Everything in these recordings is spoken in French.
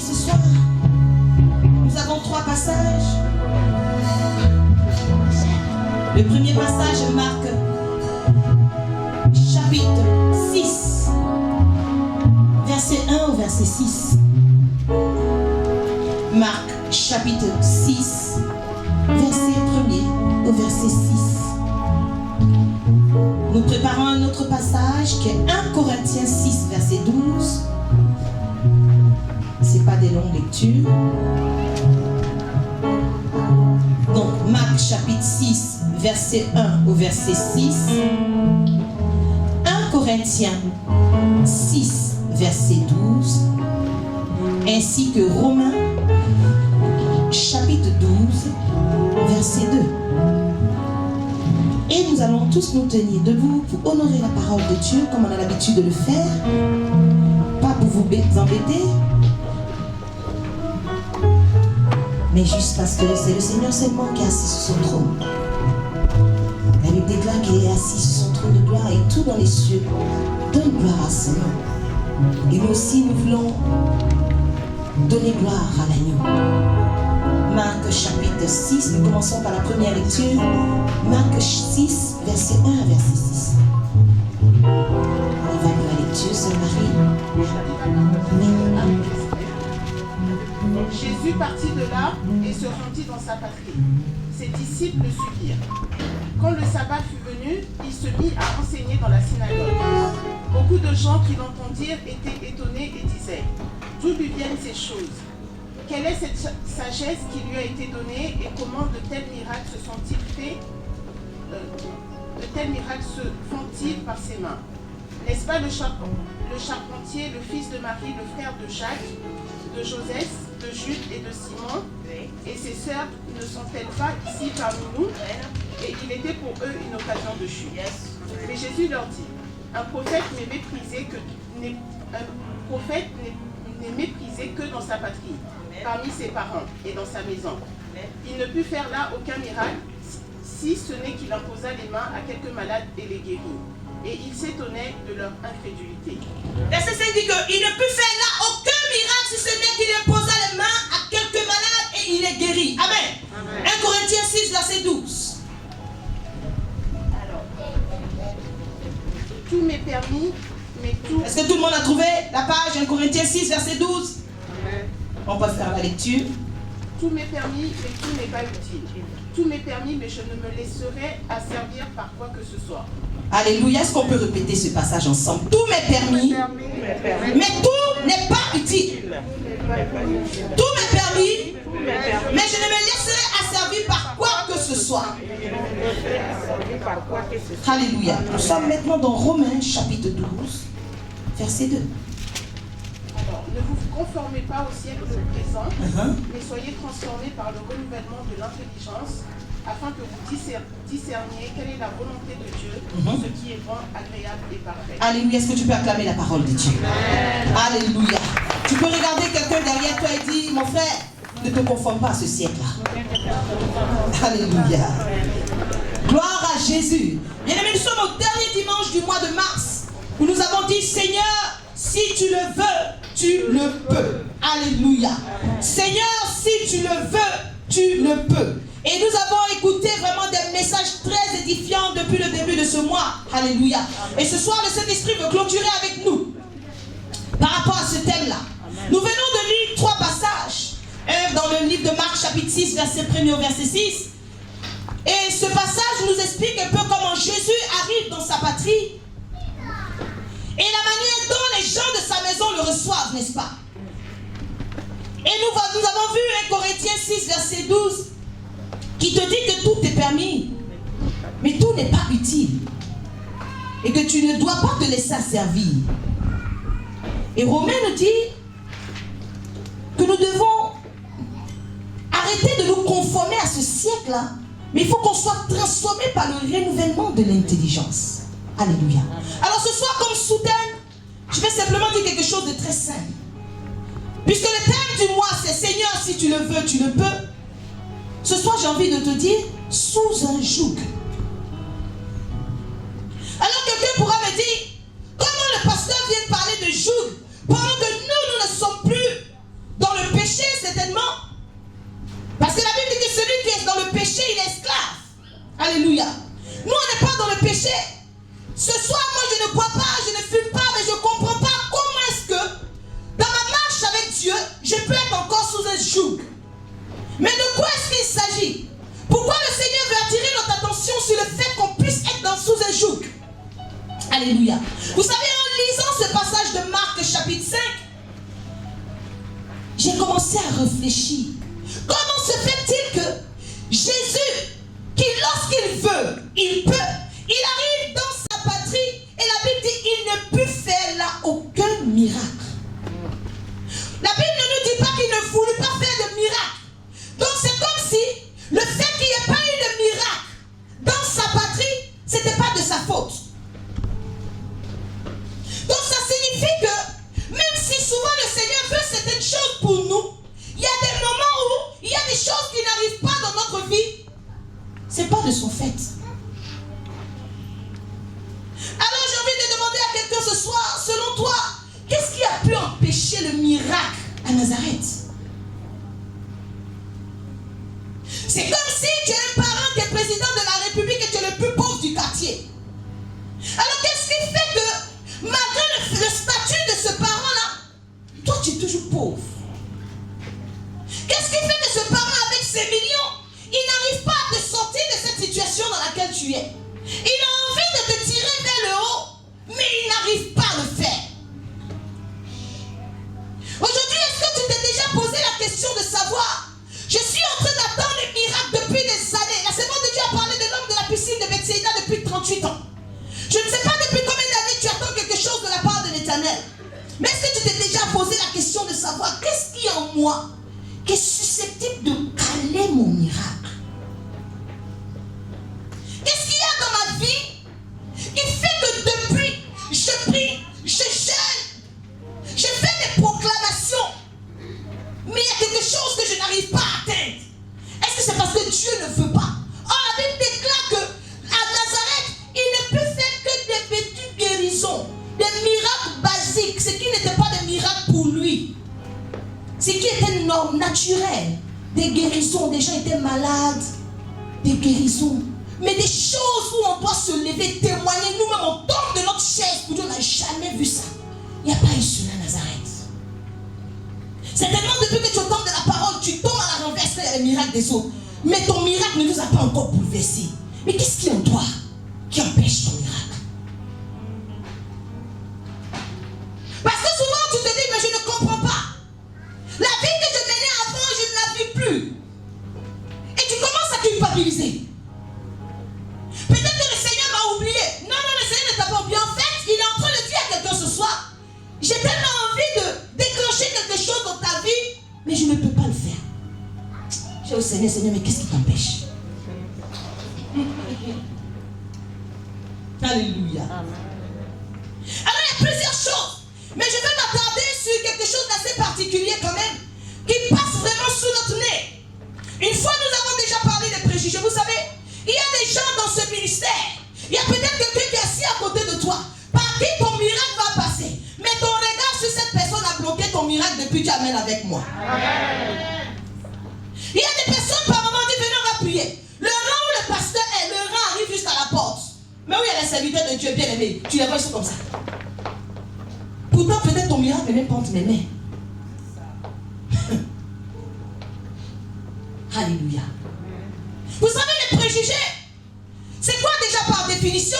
Bible ce soir. Nous avons 3 passages. Le premier passage est Marc, chapitre 6, verset 1 au verset 6. Marc, chapitre 6, verset 1er au verset 6. Nous préparons un autre passage qui est 1 Corinthiens 6, verset 12. Ce n'est pas des longues lectures. Donc, Marc, chapitre 6, verset 1 au verset 6. 1 Corinthiens 6, verset 12. Ainsi que Romains, chapitre 12, verset 2. Et nous allons tous nous tenir debout pour honorer la parole de Dieu comme on a l'habitude de le faire. Pas pour vous embêter, mais juste parce que c'est le Seigneur seulement qui est assis sur son trône. La Bible déclare qu'il est assis sur son trône de gloire et tout dans les cieux donne gloire à son nom. Et nous aussi, nous voulons donner gloire à l'agneau. Marc chapitre 6, nous commençons par la première lecture. Marc 6, verset 1 à verset 6. On va lire la lecture, Sœur Marie. Jésus partit de là et se rendit dans sa patrie. Ses disciples le suivirent. Quand le sabbat fut venu, il se mit à enseigner dans la synagogue. Beaucoup de gens qui l'entendirent étaient étonnés et disaient: d'où lui viennent ces choses? Quelle est cette sagesse qui lui a été donnée et comment de tels miracles se sont-ils faits? De tels miracles se font-ils par ses mains? N'est-ce pas le charpentier, le fils de Marie, le frère de Jacques, de Joseph, de Jude et de Simon? Et ses sœurs ne sont-elles pas ici parmi nous? Et il était pour eux une occasion de chute. Mais Jésus leur dit: un prophète n'est méprisé que dans sa patrie, parmi ses parents et dans sa maison. Il ne put faire là aucun miracle, si ce n'est qu'il imposa les mains à quelques malades et les guérit. Et il s'étonnait de leur incrédulité. Verset 5 dit qu'il ne put faire là aucun miracle, si ce n'est qu'il imposa les mains à quelques malades et il les guérit. Amen. Amen. 1 Corinthiens 6, verset 12. Alors, tout m'est permis, mais tout... Est-ce que tout le monde a trouvé la page 1 Corinthiens 6, verset 12? Amen. On peut faire la lecture. Tout m'est permis, mais tout n'est pas utile. Tout m'est permis, mais je ne me laisserai asservir par quoi que ce soit. Alléluia. Est-ce qu'on peut répéter ce passage ensemble? Tout m'est permis, mais tout n'est pas utile. Tout m'est permis, mais je ne me laisserai asservir par quoi que ce soit. Alléluia. Nous sommes maintenant dans Romains chapitre 12, verset 2. Alors, ne vous conformez pas au siècle présent, mais soyez transformés par le renouvellement de l'intelligence, afin que vous discerniez quelle est la volonté de Dieu, ce qui est bon, agréable et parfait. Alléluia. Est-ce que tu peux acclamer la parole de Dieu? Alléluia. Tu peux regarder quelqu'un derrière toi et dire: mon frère, ne te conforme pas à ce siècle-là. Alléluia. Gloire à Jésus. Bien-aimés, nous sommes au dernier dimanche du mois de mars, où nous avons dit: Seigneur, si tu le veux, tu le peux. Alléluia. Seigneur, si tu le veux, tu le peux. Et nous avons écouté vraiment des messages très édifiants depuis le début de ce mois. Alléluia. Et ce soir, le Saint-Esprit veut clôturer avec nous par rapport à ce thème-là. Nous venons de lire 3 passages. Un dans le livre de Marc, chapitre 6, verset 1er au verset 6. Et ce passage nous explique un peu comment Jésus arrive dans sa patrie et la manière dont les gens de sa maison le reçoivent, n'est-ce pas? Et nous avons vu 1 Corinthiens 6, verset 12, qui te dit que tout est permis, mais tout n'est pas utile. Et que tu ne dois pas te laisser asservir. Et Romains nous dit que nous devons arrêter de nous conformer à ce siècle-là, mais il faut qu'on soit transformé par le renouvellement de l'intelligence. Alléluia. Alors ce soir, comme sous-thème, je vais simplement dire quelque chose de très simple. Puisque le thème du mois, c'est Seigneur, si tu le veux, tu le peux. Ce soir, j'ai envie de te dire, sous un joug. Alors quelqu'un pourra me dire, comment le pasteur vient parler de joug pendant que nous ne sommes plus dans le Alléluia. Nous, on n'est pas dans le péché. Ce soir, moi, je ne bois pas, je ne fume pas, mais je ne comprends pas comment est-ce que, dans ma marche avec Dieu, je peux être encore sous un joug. Mais de quoi est-ce qu'il s'agit? Pourquoi le Seigneur veut attirer notre attention sur le fait qu'on puisse être sous un joug? Alléluia. Vous savez, en lisant ce passage de Marc chapitre 5, j'ai commencé à réfléchir. Comment se fait-il que Jésus, qui lorsqu'il veut, il peut, il arrive dans sa patrie et la Bible dit qu'il ne peut faire là aucun miracle. La Bible ne nous dit pas qu'il ne voulut pas faire de miracle. Donc c'est comme si le fait qu'il n'y ait pas eu de miracle dans sa patrie, ce n'était pas de sa faute. Donc ça signifie que même si souvent le Seigneur veut certaines choses pour nous, il y a des moments où il y a des choses qui n'arrivent pas dans notre vie. Ce n'est pas de son fait. Alors j'ai envie de demander à quelqu'un ce soir, selon toi, qu'est-ce qui a pu empêcher le miracle à Nazareth? C'est comme si tu es un parent qui est président de la République et tu es le plus pauvre du quartier. Alors qu'est-ce qui fait que, malgré le statut de ce parent-là, toi tu es toujours pauvre? Qu'est-ce qui fait que ce parent avec ses millions, il n'arrive pas à te sortir de cette situation dans laquelle tu es? Il a envie de te tirer vers le haut, mais il n'arrive pas à le faire. Aujourd'hui, est-ce que tu t'es déjà posé la question de savoir, je suis en train d'attendre les miracles depuis des années. La Seigneur de Dieu a parlé de l'homme de la piscine de Bethsaïda depuis 38 ans. Je ne sais pas depuis combien d'années tu attends quelque chose de la part de l'Éternel. Mais est-ce que tu t'es déjà posé la question de savoir qu'est-ce qu'il y a en moi qui est susceptible de caler mon miracle? Qu'est-ce qu'il y a dans ma vie qui fait que depuis, je prie, je jeûne, je fais des proclamations, mais il y a quelque chose que je n'arrive pas à atteindre? Est-ce que c'est parce que Dieu ne veut pas? Oh, la Bible déclare que à Nazareth, il ne peut faire que des petites guérisons, des miracles basiques, ce qui n'était pas des miracles pour lui, ce qui était norme, naturel, des guérisons. Des gens étaient malades, des guérisons, mais des choses où on doit se lever, témoigner, nous-mêmes on tombe de notre chaise pour dire on n'a jamais vu ça. Il n'y a pas eu cela à Nazareth. Certainement depuis que tu entends de la parole, tu tombes à la renverse, il y a les miracles des autres. Mais ton miracle ne nous a pas encore bouleversés. Mais qu'est-ce qui est en toi qui empêche ton miracle? Parce que souvent tu te dis, mais je ne comprends pas. La vie que je menais avant, je ne la vis plus. Et tu commences à culpabiliser. Peut-être que le Seigneur m'a oublié. Non, le Seigneur ne t'a pas oublié. En fait, il est en train de dire à quelqu'un ce soir, j'ai tellement envie de déclencher quelque chose dans ta vie, mais je ne peux pas le faire. J'ai au Seigneur, mais qu'est-ce qui t'empêche? Alléluia. Alors il y a plusieurs choses, mais je vais m'attarder sur quelque chose d'assez particulier quand même, qui passe vraiment sous notre nez. Une fois nous avons déjà parlé des préjugés. Vous savez, il y a des gens dans ce ministère. Il y a peut-être quelqu'un qui est assis à côté de toi, par qui ton miracle va passer. Mais ton regard sur cette personne a bloqué ton miracle depuis que tu amènes avec moi. Il y a des personnes par moment disent venez on va prier. Le rang où le pasteur est, le rang arrive jusqu'à la porte. Mais où il y a les serviteurs de Dieu bien aimés, tu les vois, ils sont comme ça. Pourtant peut-être ton miracle n'est même pas entre mes mains. Alléluia. Vous savez les préjugés, c'est quoi déjà par définition?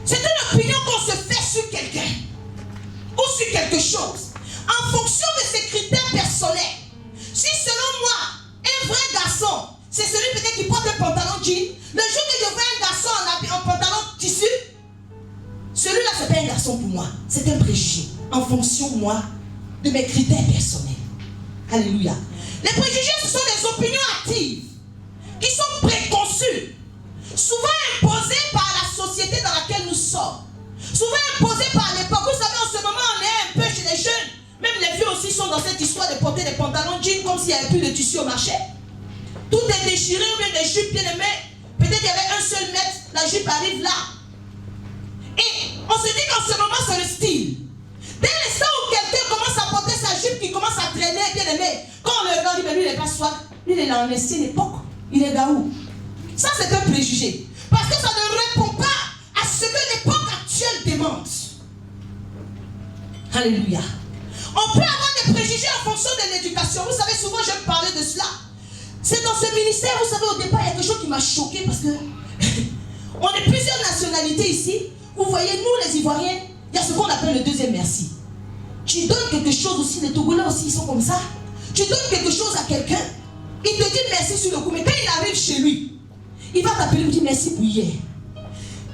C'est une opinion qu'on se fait sur quelqu'un ou sur quelque chose en fonction de ses critères personnels. Si selon moi, un vrai garçon, c'est celui peut-être qui porte un pantalon jean, le jour que je vois un garçon en pantalon tissu, celui-là c'est pas un garçon pour moi, c'est un préjugé en fonction moi de mes critères personnels. Alléluia. Les préjugés, ce sont des opinions actives qui sont préconçues, souvent imposées par la société dans laquelle nous sommes, souvent imposées par l'époque. Vous savez, en ce moment, on est un peu chez les jeunes, même les vieux aussi sont dans cette histoire de porter des pantalons jeans comme s'il n'y avait plus de tissu au marché. Tout est déchiré, ou bien des jupes bien aimées. Peut-être qu'il y avait un seul mètre, la jupe arrive là. Et on se dit qu'en ce moment, c'est le style. Dès l'instant où quelqu'un commence à porter sa jupe, qui commence à traîner, bien aimé, quand on le regarde, dit, mais lui, il n'est pas soif. Lui, il est dans une ancienne époque. Il est là où? Ça, c'est un préjugé. Parce que ça ne répond pas à ce que l'époque actuelle demande. Alléluia. On peut avoir des préjugés en fonction de l'éducation. Vous savez, souvent, j'aime parler de cela. C'est dans ce ministère, vous savez, au départ, il y a quelque chose qui m'a choqué parce que on est plusieurs nationalités ici. Vous voyez, nous, les Ivoiriens, il y a ce qu'on appelle le deuxième merci. Tu donnes quelque chose aussi, les Togolais aussi, ils sont comme ça. Tu donnes quelque chose à quelqu'un, il te dit merci sur le coup, mais quand il arrive chez lui, il va t'appeler et lui dire merci pour hier.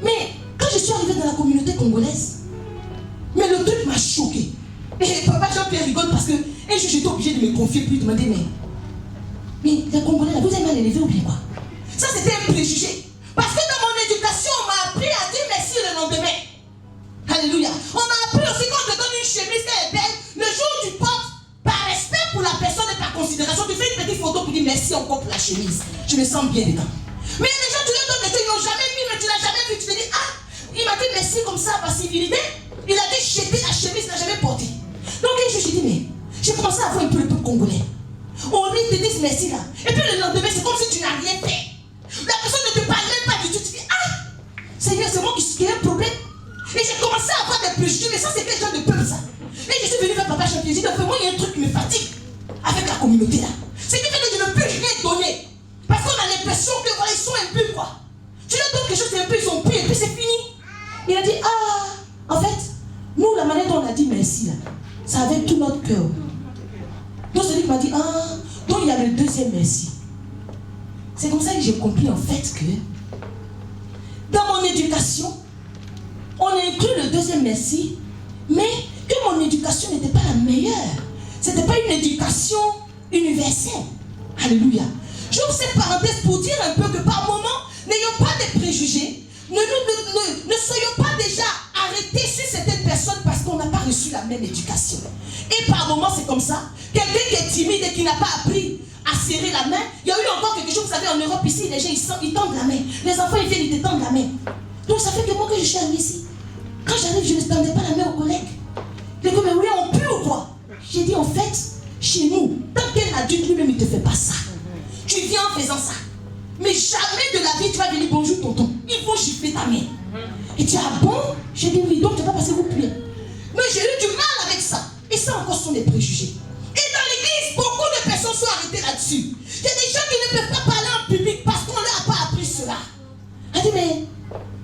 Mais quand je suis arrivé dans la communauté congolaise, mais le truc m'a choqué. Et papa Jean-Pierre rigole parce que un jour j'étais obligé de me confier puis demander mais les Congolais là, vous avez mal élevé ou bien quoi? Ça c'était un préjugé. Parce que dans mon éducation, on m'a appris à dire merci le lendemain. Alléluia. On m'a appris aussi quand on te donne une chemise qui est belle, le jour où tu portes, par respect pour la personne et par considération, tu fais une petite photo pour dire merci encore pour la chemise. Je me sens bien dedans. Mais il y a des gens, tu leur donnes des trucs, ils n'ont jamais mis, mais tu l'as jamais vu. Tu te dis, ah, il m'a dit merci comme ça par civilité. Il a dit jeter la chemise, il n'a jamais porté. Donc un jour, j'ai dit, mais j'ai commencé à voir un peu le peuple congolais. On lui te dit merci là. Et puis le lendemain, c'est comme si tu n'as rien fait. La personne ne te parle même pas du tout. Tu dis, ah, Seigneur, c'est moi qui ai un problème. Et j'ai commencé à avoir des préjugés, mais ça, c'est quel genre de peuple ça? Et je suis venu vers papa Jean-Pierre. J'ai dit, moi, il y a un truc qui me fatigue avec la communauté là. C'est qui fait que je ne peux rien donner. Parce qu'on a l'impression que voilà, ils sont impurs quoi. Tu leur donnes quelque chose d'impur, ils sont purs, et puis c'est fini. Il a dit, ah, en fait, nous, la manière dont on a dit merci là, c'est avec tout notre cœur. Donc celui qui m'a dit, ah, donc il y a le deuxième merci. C'est comme ça que j'ai compris en fait que dans mon éducation, on inclut le deuxième merci, mais que mon éducation n'était pas la meilleure. Ce n'était pas une éducation universelle. Alléluia. J'ouvre cette parenthèse pour dire un peu que par moment, n'ayons pas de préjugés, ne soyons pas déjà arrêtés sur certaines personnes parce qu'on n'a pas reçu la même éducation. Et par moment, c'est comme ça. Quelqu'un qui est timide et qui n'a pas appris à serrer la main, il y a eu encore quelque chose, vous savez, en Europe ici, les gens, ils tendent la main. Les enfants, ils viennent, ils te tendent la main. Donc ça fait que moi, que je suis arrivé ici, quand j'arrive, je ne tendais pas la main aux collègues. Les gars, mais oui, on pue ou quoi? J'ai dit, en fait, chez nous, tant qu'un adulte lui-même, il ne te fait pas ça. Tu viens en faisant ça. Mais jamais de la vie, tu vas venir, bonjour tonton. Il faut gifler ta main. Et tu dis, ah bon? J'ai dit, oui, donc tu vas pas passer vous puer. Mais j'ai eu du mal avec ça. Et ça encore sont des préjugés. Et dans l'église, beaucoup de personnes sont arrêtées là-dessus. Il y a des gens qui ne peuvent pas parler en public parce qu'on ne leur a pas appris cela. Elle dit, mais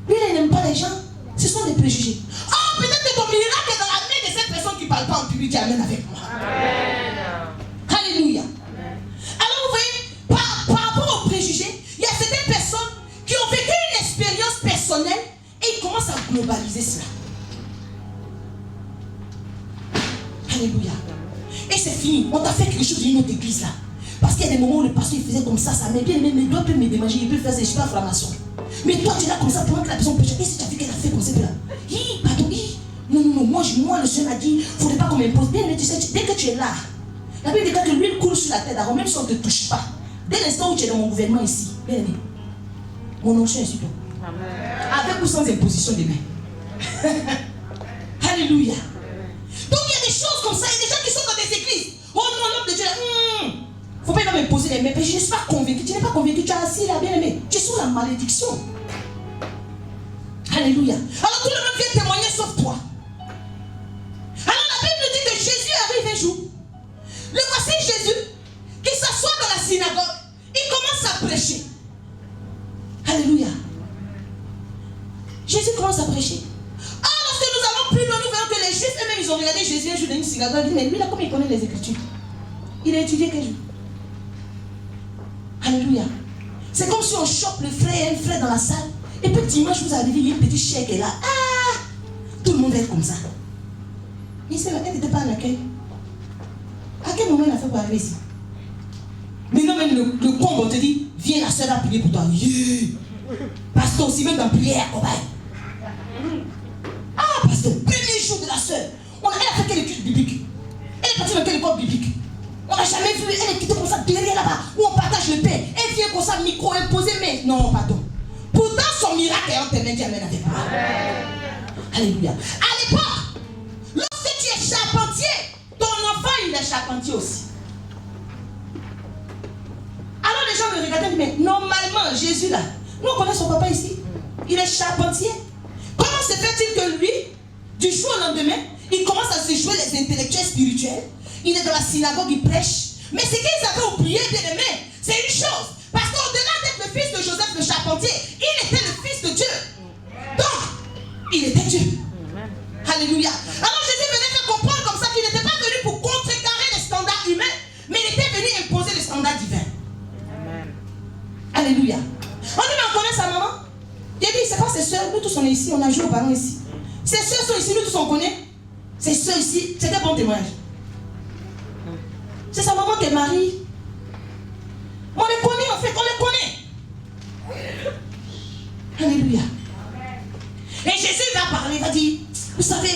lui, il n'aime pas les gens. Ce sont des préjugés. Oh, peut-être que ton miracle est dans la main de cette personne qui ne parle pas en public qui amène avec moi. Amen. Alléluia. Alors vous voyez, par rapport aux préjugés, il y a certaines personnes qui ont vécu une expérience personnelle et ils commencent à globaliser cela. Alléluia. Et c'est fini. On t'a fait quelque chose d'une autre église là. Parce qu'il y a des moments où le pasteur il faisait comme ça m'a bien aimé, mais il doit peut me démanger, il peut faire des super inflammations. Mais toi tu es là comme ça pendant que la personne pêche. Et si tu as vu qu'elle a fait comme ça là, pardon, non, moi le Seigneur m'a dit, il ne faudrait pas qu'on m'impose. Bien, mais tu sais, dès que tu es là, la Bible dit que l'huile coule sur la tête d'Aaron, même si on ne te touche pas. Dès l'instant où tu es dans mon gouvernement ici, bien aimé, mon onction est sur toi. Avec ou sans imposition des mains. Alléluia. Donc il y a des choses comme ça, il y a des gens qui sont dans des églises. Oh non, l'homme de Dieu, il ne faut pas me poser les mains. Mais je ne suis pas convaincu. Tu n'es pas convaincu, tu es assis là, bien aimé. Tu es sous la malédiction. Alléluia. Alors tout le monde vient témoigner sauf toi. Alors la Bible dit que Jésus arrive un jour. Le voici Jésus qui s'assoit dans la synagogue. Il commence à prêcher. Alléluia. Jésus commence à prêcher. Lorsque nous allons plus loin, nous voyons que les Juifs eux-mêmes, ils ont regardé Jésus un jour dans une synagogue. Ils disent, mais lui là, comment il connaît les Écritures? Il a étudié quel jour? Alléluia. C'est comme si on chope le frère et un frère dans la salle. Et puis dimanche, vous arrivez, il y a une petite chair qui est là. Ah! Tout le monde va être comme ça. Il sait, elle n'était pas à l'accueil. À quel moment il a fait pour arriver ici? Maintenant, même le combe, on te dit, viens, la soeur va prier pour toi. Yeah. Pasteur aussi, même dans prière, cobaye. Ah, pasteur, premier jour de la soeur. Elle a fait quelle étude biblique? Elle est partie dans quelle école biblique? On n'a jamais vu, elle est quittée comme ça derrière là-bas, où on partage le pain. Elle vient comme ça, micro imposé, mais non, pardon. Pourtant, son miracle est en tes mains, tu amènes avec moi. Alléluia. À l'époque, lorsque tu es charpentier, ton enfant, il est charpentier aussi. Alors les gens me regardaient quelqu'un dit, mais normalement, Jésus là, nous on connaît son papa ici. Il est charpentier. Comment se fait-il que lui, du jour au lendemain, il commence à se jouer les intellectuels spirituels? Il est dans la synagogue, il prêche. Mais ce qu'ils avaient oublié, bien aimé, c'est une chose. Parce qu'au-delà d'être le fils de Joseph le charpentier, il était le fils de Dieu. Donc, il était Dieu. Alléluia. Alors Jésus venait faire comprendre comme ça qu'il n'était pas venu pour contrecarrer les standards humains, mais il était venu imposer les standards divins. Alléluia. On dit, mais on connaît sa maman. Il a dit, c'est pas ses soeurs, nous tous on est ici, on a joué aux parents ici. Ses soeurs sont ici, nous tous on connaît. Ses soeurs ici, c'est un bon témoignage. C'est sa maman qui est mariée. On les connaît en fait, on les connaît. Alléluia. Et Jésus va parler, il va dire, vous savez,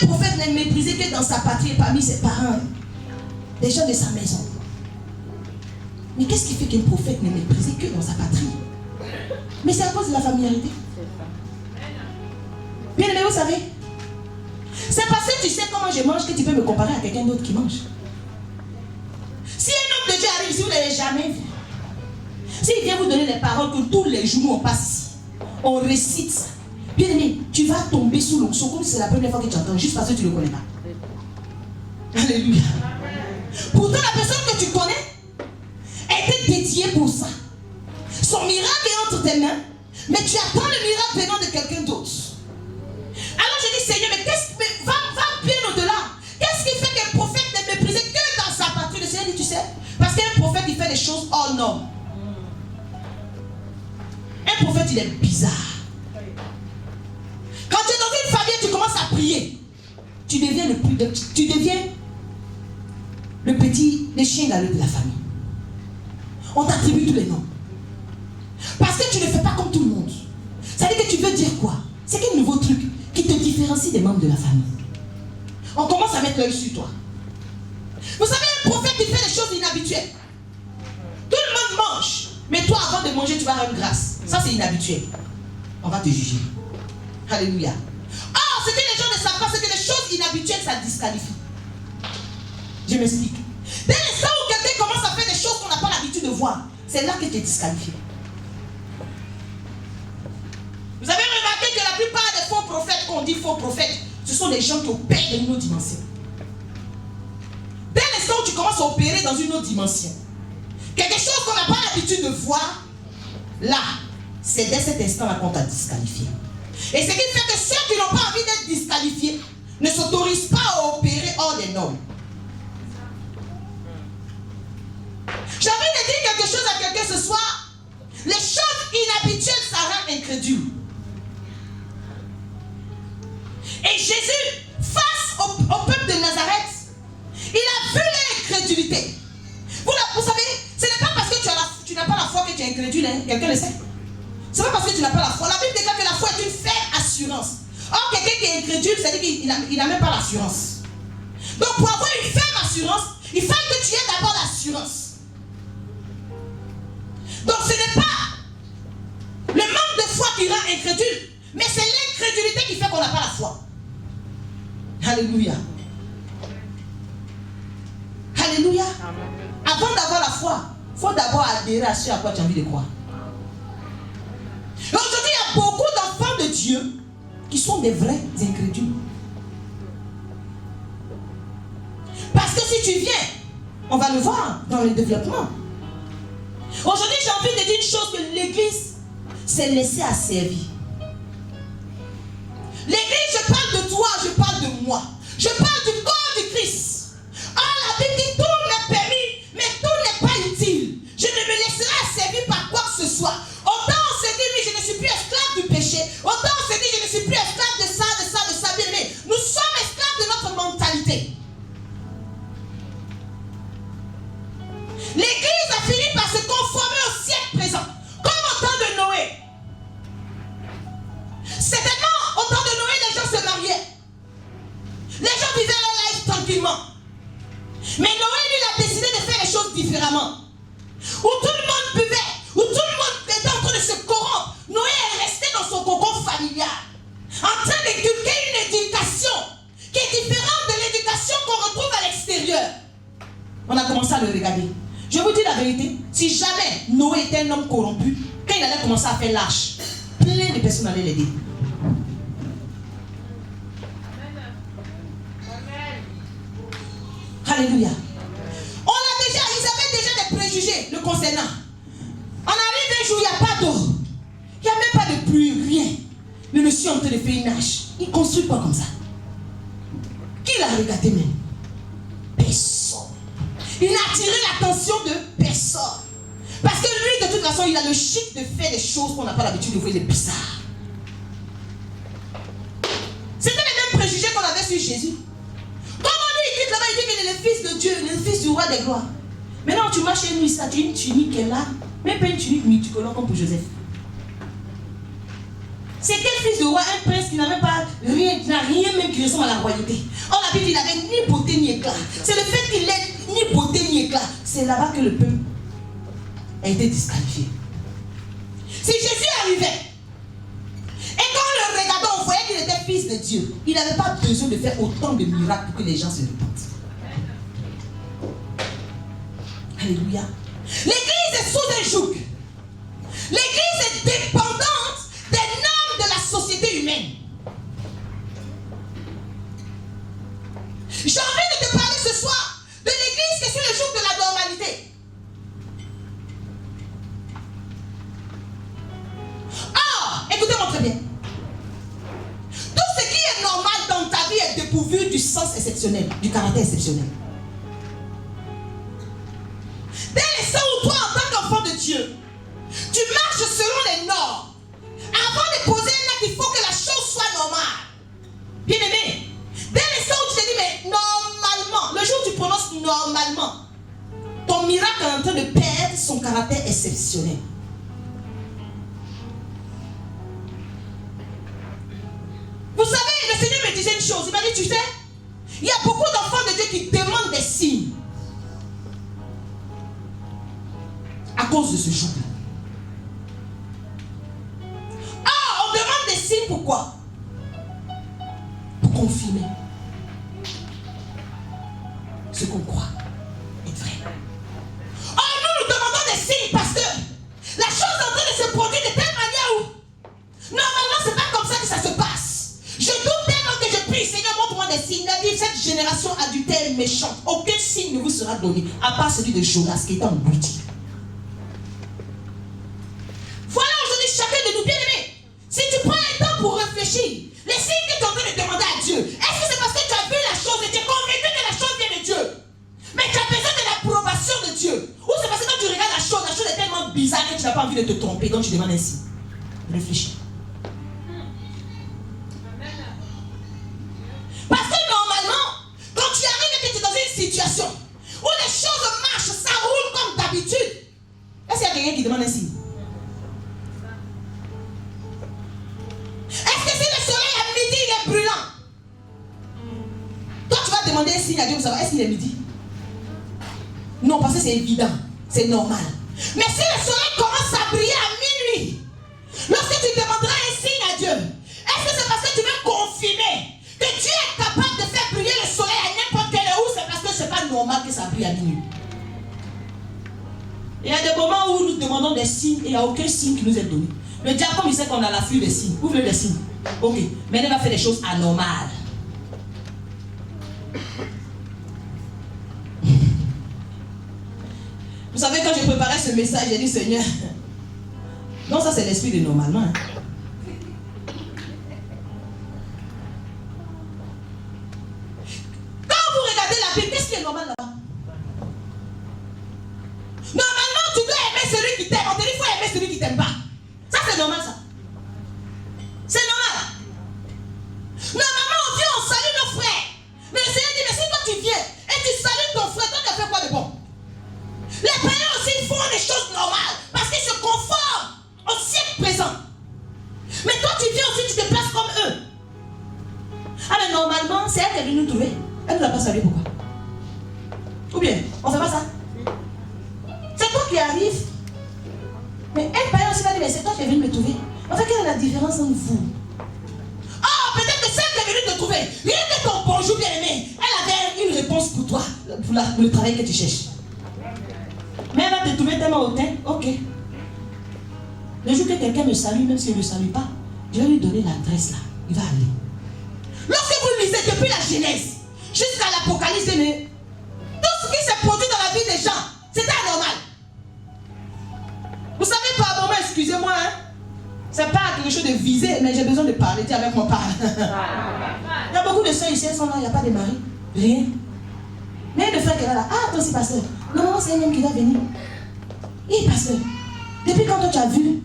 un prophète n'est méprisé que dans sa patrie et parmi ses parents, les gens de sa maison. Mais qu'est-ce qui fait qu'un prophète n'est méprisé que dans sa patrie? Mais c'est à cause de la familiarité. Bien aimé, vous savez, c'est parce que tu sais comment je mange que tu peux me comparer à quelqu'un d'autre qui mange. Si un homme de Dieu arrive, si vous ne l'avez jamais vu, s'il vient vous donner les paroles que tous les jours on passe ici, on récite ça. Bien aimé, tu vas tomber sous l'onction comme si c'est la première fois que tu entends, juste parce que tu ne le connais pas. Alléluia. Pourtant, la personne que tu connais était dédiée pour ça. Son miracle est entre tes mains, mais tu attends le miracle venant de quelqu'un d'autre. Alors je dis, Seigneur, mais va bien au-delà. Qu'est-ce qui fait qu'un prophète n'est méprisé que dans sa patrie? Le Seigneur dit, tu sais, parce qu'un prophète, il fait des choses hors normes. Un prophète, il est bizarre. Quand tu es dans une famille, tu commences à prier. Tu deviens le petit, le chien galeux de la famille. On t'attribue tous les noms. Parce que tu ne fais pas comme tout le monde. Ça veut dire que tu veux dire quoi? C'est quel nouveau truc qui te différencie des membres de la famille? On commence à mettre l'œil sur toi. Vous savez, un prophète qui fait des choses inhabituelles. Tout le monde mange. Mais toi, avant de manger, tu vas rendre grâce. Ça, c'est inhabituel. On va te juger. Alléluia. Or, ce que les gens ne savent pas, c'est que les choses inhabituelles, ça disqualifie. Je m'explique. Dès l'instant où quelqu'un commence à faire des choses qu'on n'a pas l'habitude de voir, c'est là que tu es disqualifié. Vous avez remarqué que la plupart des faux prophètes, qu'on dit faux prophètes, ce sont des gens qui opèrent dans une autre dimension. Dès l'instant où tu commences à opérer dans une autre dimension, quelque chose qu'on n'a pas l'habitude de voir, là, c'est dès cet instant-là qu'on t'a disqualifié. Et ce qui fait que ceux qui n'ont pas envie d'être disqualifiés ne s'autorisent pas à opérer hors des normes. J'ai envie de dire quelque chose à quelqu'un ce soir. Les choses inhabituelles, ça rend incrédule. Et Jésus, face au peuple de Nazareth, il a vu l'incrédulité. Vous savez, ce n'est pas parce que tu n'as pas la foi que tu es incrédule, hein? Quelqu'un le sait. Ce n'est pas parce que tu n'as pas la foi. La Bible déclare que la foi est une ferme assurance. Or, quelqu'un qui est incrédule, c'est-à-dire qu'il n'a même pas l'assurance. Donc, pour avoir une ferme assurance, il faut que tu aies d'abord l'assurance. Donc, ce n'est pas le manque de foi qui rend incrédule, mais c'est l'incrédulité qui fait qu'on n'a pas la foi. Alléluia. Alléluia. Avant d'avoir la foi, il faut d'abord adhérer à ce à quoi tu as envie de croire. Et aujourd'hui, il y a beaucoup d'enfants de Dieu qui sont des vrais incrédules. Parce que si tu viens, on va le voir dans le développement. Aujourd'hui, j'ai envie de dire une chose, que l'église s'est laissée à servir. L'église, je parle de toi, je parle de moi. Je parle du corps du Christ. Ah, la Bible dit tout m'est permis, mais tout n'est pas utile. Je ne me laisserai servir par quoi que ce soit. Autant on se dit, oui, je ne suis plus esclave du péché. Autant on se dit, je ne suis plus esclave de ça, de ça, de ça. Bien aimé, nous sommes esclaves de notre mentalité. L'église a fini par se conformer au siècle présent, comme au temps de Noé. Certainement, au temps de Noé, les gens se mariaient. Les gens vivaient leur life tranquillement. Mais Noé, lui, il a décidé de faire les choses différemment. Où tout le monde buvait, où tout le monde était en train de se corrompre. Noé est resté dans son cocon familial, en train d'éduquer une éducation qui est différente de l'éducation qu'on retrouve à l'extérieur. On a commencé à le regarder. Je vous dis la vérité, si jamais Noé était un homme corrompu, quand il allait commencer à faire l'arche, plein de personnes allaient l'aider. Alléluia. Ils avaient déjà des préjugés le concernant. On arrive un jour, il n'y a pas d'eau. Il n'y a même pas de pluie, rien. Le monsieur est en train de faire une arche. Il ne construit pas comme ça. Qui l'a regardé même? Personne. Il n'a attiré l'attention de personne. Parce que lui, de toute façon, il a le chic de faire des choses qu'on n'a pas l'habitude de voir, les bizarres. C'était les mêmes préjugés qu'on avait sur Jésus. Quand on dit là-bas, il dit qu'il est le fils de Dieu, le fils du roi des gloires. Maintenant, tu marches chez nous, ça, tu as une tunique qui est là, même pas une tunique multicolore comme pour Joseph. C'est quel fils de roi, un prince qui n'avait pas rien, qui n'a rien même qui ressemble à la royauté. Or, la Bible, il n'avait ni beauté ni éclat. C'est le fait qu'il ait ni beauté ni éclat. C'est là-bas que le peuple a été disqualifié. Si Jésus arrivait, et quand on le regardait, on voyait qu'il était fils de Dieu, il n'avait pas besoin de faire autant de miracles pour que les gens se repentent. Alléluia. L'église est sous un joug. L'église est dépendante des normes de la société humaine. J'ai envie de te parler ce soir de l'église qui est sur le joug de la normalité. Or, écoutez-moi très bien. Tout ce qui est normal dans ta vie est dépourvu du sens exceptionnel, du caractère exceptionnel. Dès l'instant où toi, en tant qu'enfant de Dieu, tu marches selon les normes, avant de poser un acte, il faut que la chose soit normale. Bien aimé, dès l'instant où tu te dis, mais normalement, le jour où tu prononces normalement, ton miracle est en train de perdre son caractère exceptionnel. Vous savez, le Seigneur me disait une chose, il m'a dit, tu sais, il y a beaucoup d'enfants de Dieu qui demandent des signes à cause de ce jour-là. Ah, on demande des signes pourquoi? Pour confirmer ce qu'on croit être vrai. Oh, nous demandons des signes parce que la chose est en train de se produire de telle manière où normalement c'est pas comme ça que ça se passe. Je doute tellement que je prie, Seigneur, montre-moi des signes. Il a dit, cette génération adultère et méchante, aucun signe ne vous sera donné à part celui de Jonas qui est en boutique. Voilà aujourd'hui chacun de nous, bien aimés. Si tu prends un temps pour réfléchir, les signes que tu es en train de demander à Dieu, est-ce que c'est parce que tu as vu la chose et tu es convaincu que la chose vient de Dieu, mais tu as besoin de l'approbation de Dieu, ou c'est parce que quand tu regardes la chose est tellement bizarre que tu n'as pas envie de te tromper, donc tu demandes un signe. Réfléchis. Parce que normalement, quand tu arrives et que tu es dans une situation où les choses marchent, ça roule comme d'habitude, est-ce qu'il y a quelqu'un qui demande un signe? Est-ce que si le soleil à midi il est brûlant, toi tu vas demander un signe à Dieu pour savoir est-ce qu'il est midi? Non, parce que c'est évident, c'est normal. Mais si le soleil commence à briller à minuit, lorsque tu demanderas un signe à Dieu, est-ce que c'est parce que tu veux confirmer que Dieu est capable de faire briller le soleil à n'importe quelle heure, ou c'est parce que c'est pas normal que ça brille à minuit? Il y a des moments où nous demandons des signes et il n'y a aucun signe qui nous est donné. Le diable, comme il sait qu'on a l'affût des signes, ouvre les signes. Ok, mais il va faire des choses anormales. Vous savez, quand je préparais ce message, j'ai dit, Seigneur, non, ça c'est l'esprit de normalement. Hein. Quand vous regardez la Bible, qu'est-ce qui est normal là-bas? Normalement, tu dois aimer celui qui t'aime. On te dit, il faut aimer celui qui t'aime pas. Ça, c'est normal, ça. C'est normal. Normalement, on vient, on salue nos frères. Mais le Seigneur dit, mais si toi tu viens et tu salues ton frère, toi tu as fait quoi de bon? Les païens aussi font des choses normales parce qu'ils se conforment au siècle présent. Mais toi tu viens aussi, tu te places comme eux. Ah mais normalement, c'est elle qui est venue nous trouver. Elle ne nous a pas salué, pourquoi? Ou bien, on ne fait pas ça? C'est toi qui arrives. Mais un païen aussi va dire, mais c'est toi qui es venu me trouver. En fait, quelle est la différence entre vous? Oh, peut-être que celle qui est venue te trouver, rien que ton bonjour bien aimé, elle avait une réponse pour toi, pour le travail que tu cherches. Mais elle va te trouver tellement hautain. Ok. Le jour que quelqu'un me salue, même si elle ne me salue pas, je vais lui donner l'adresse là. Il va aller. Lorsque vous lisez depuis la Genèse jusqu'à l'Apocalypse, tout ce qui s'est produit dans la vie des gens, c'était anormal. Vous savez, par moment, excusez-moi, hein, c'est pas quelque chose de visé, mais j'ai besoin de parler. Dis avec moi, parle. Il y a beaucoup de soeurs ici, elles sont là, il n'y a pas de mari, rien. Mais le frère qui est là, ah, toi aussi, pasteur. Non, c'est un homme qui va venir. Et pasteur, depuis quand toi tu as vu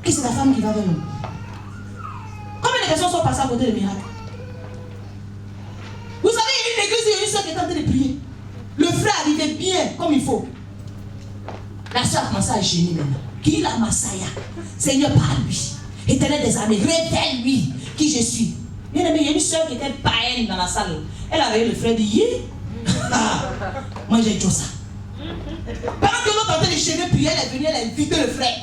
que c'est la femme qui va vers nous? Combien de personnes sont passées à côté de miracles? Vous savez, il y a une église, il y a une soeur qui est en train de prier. Le frère arrivait bien, comme il faut. La soeur a commencé à gêner maintenant. Qui la Massaya? Seigneur, par lui. Éternel des armées, révèle-lui qui je suis. Bien aimé, il y a une soeur qui était païenne dans la salle. Elle a réveillé le frère et dit, moi j'ai dit ça. Pendant que l'autre tentait de gêner, puis elle est venue, elle a invité le frère.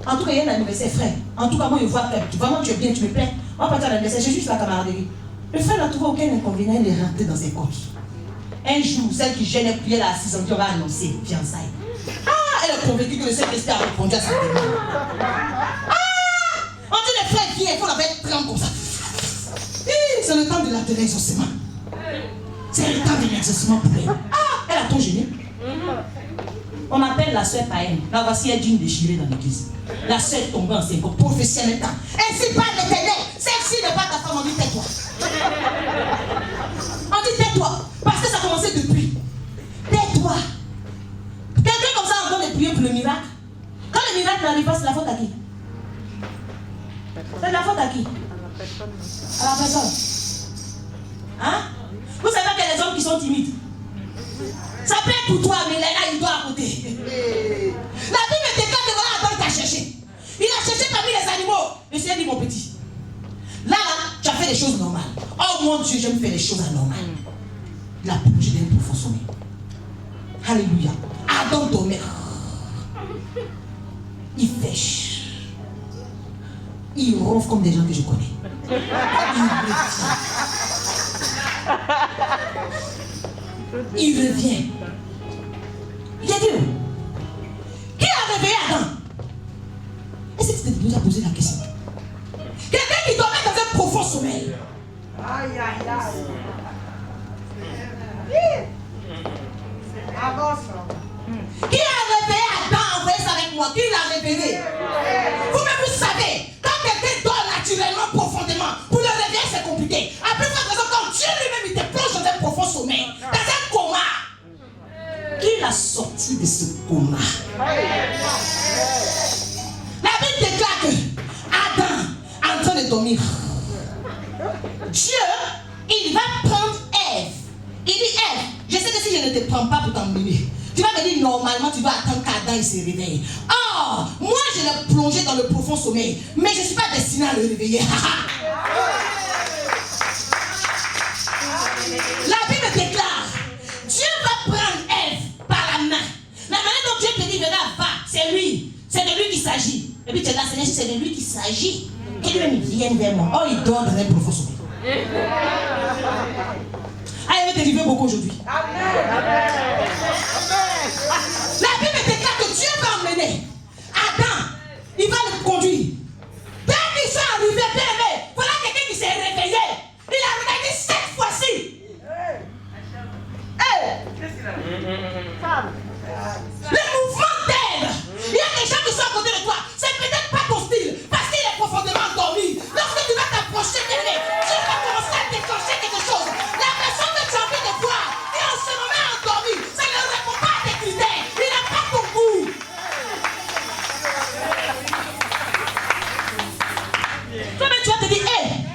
En tout cas, il y a un anniversaire, frère. En tout cas, moi je vois frère. Vraiment, tu es bien, tu me plais. On va partir à l'anniversaire, j'ai juste la camaraderie. Le frère n'a trouvé aucun inconvénient, il est rentré dans ses comptes. Un jour, celle qui gênait, puis elle a assise, on dit on va annoncer fiançailles. Ah, elle est convaincue que le Saint-Esprit a répondu à sa demande. Ah, on dit le frère vient, il faut la faire tremper comme ça. C'est le temps de l'exaucement. C'est le temps de l'exaucement pour elle. Ah, elle a trop gêné. On appelle la soeur païenne. Là, voici elle d'une déchirée dans l'église. La soeur est tombée enceinte, prophétie en même temps. Ainsi parle l'Éternel. Celle-ci n'est pas ta femme, on dit tais-toi. On dit tais-toi. Parce que ça a commencé depuis. Tais-toi. Quelqu'un comme ça a encore de prier pour le miracle. Quand le miracle n'arrive pas, c'est la faute à qui? C'est la faute à qui? À la personne. Hein? Vous savez qu'il y a des hommes qui sont timides. Ça peut être pour toi, mais là, il doit à côté. La Bible déclare que voilà Adam t'a cherché. Il a cherché parmi les animaux. Le Seigneur dit, mon petit, là, tu as fait des choses normales. Oh mon Dieu, j'aime faire des choses anormales. Il a plongé dans un profond sommeil. Alléluia. Adam dormait. Il fêche. Il ronfle comme des gens que je connais. Il revient. Il a dit, qui a réveillé Adam? Est-ce que tu t'es déjà posé la question? Quelqu'un qui dormait dans un profond sommeil. Aïe, aïe, aïe. Avance. Qui a réveillé Adam? Envoyez ça avec moi. Qui l'a réveillé? Vous-même, vous savez, quand quelqu'un dort naturellement, profondément, pour le réveiller, c'est compliqué. À plus forte raison, quand Dieu lui-même, il te plonge dans un profond sommeil, dans un coma. Qui l'a sorti de ce coma? La Bible déclare que Adam, en train de dormir, Dieu, il va prendre Ève. Il dit, Ève, je sais que si je ne te prends pas pour t'emmener, tu vas me dire normalement tu vas attendre qu'Adam il se réveille. Oh, moi je l'ai plongé dans le profond sommeil, mais je ne suis pas destiné à le réveiller. La Bible déclare, Dieu va prendre Ève par la main. La manière dont Dieu te dit, va, c'est lui. C'est de lui qu'il s'agit. Et puis tu es là, Seigneur, c'est de lui qu'il s'agit. Et lui-même il vient vers moi. Oh, il dort dans un profond sommeil. Ah, il va t'arriver beaucoup aujourd'hui. La Bible déclare que Dieu va emmener Adam. Il va le conduire. Dès qu'ils sont arrivés, bien aimé, voilà quelqu'un qui s'est réveillé. Il a regardé cette fois-ci. Le mouvement d'Ève. Il y a des gens qui sont à côté de toi. C'est peut-être pas ton style, parce qu'il est profondément endormi. Lorsque tu vas t'approcher de lui, tu vas commencer à déclencher quelque chose. La personne que tu as envie de voir est en ce moment endormie. Ça ne répond pas à tes critères. Il n'a pas ton goût. Toi-même, tu vas te dire, hé,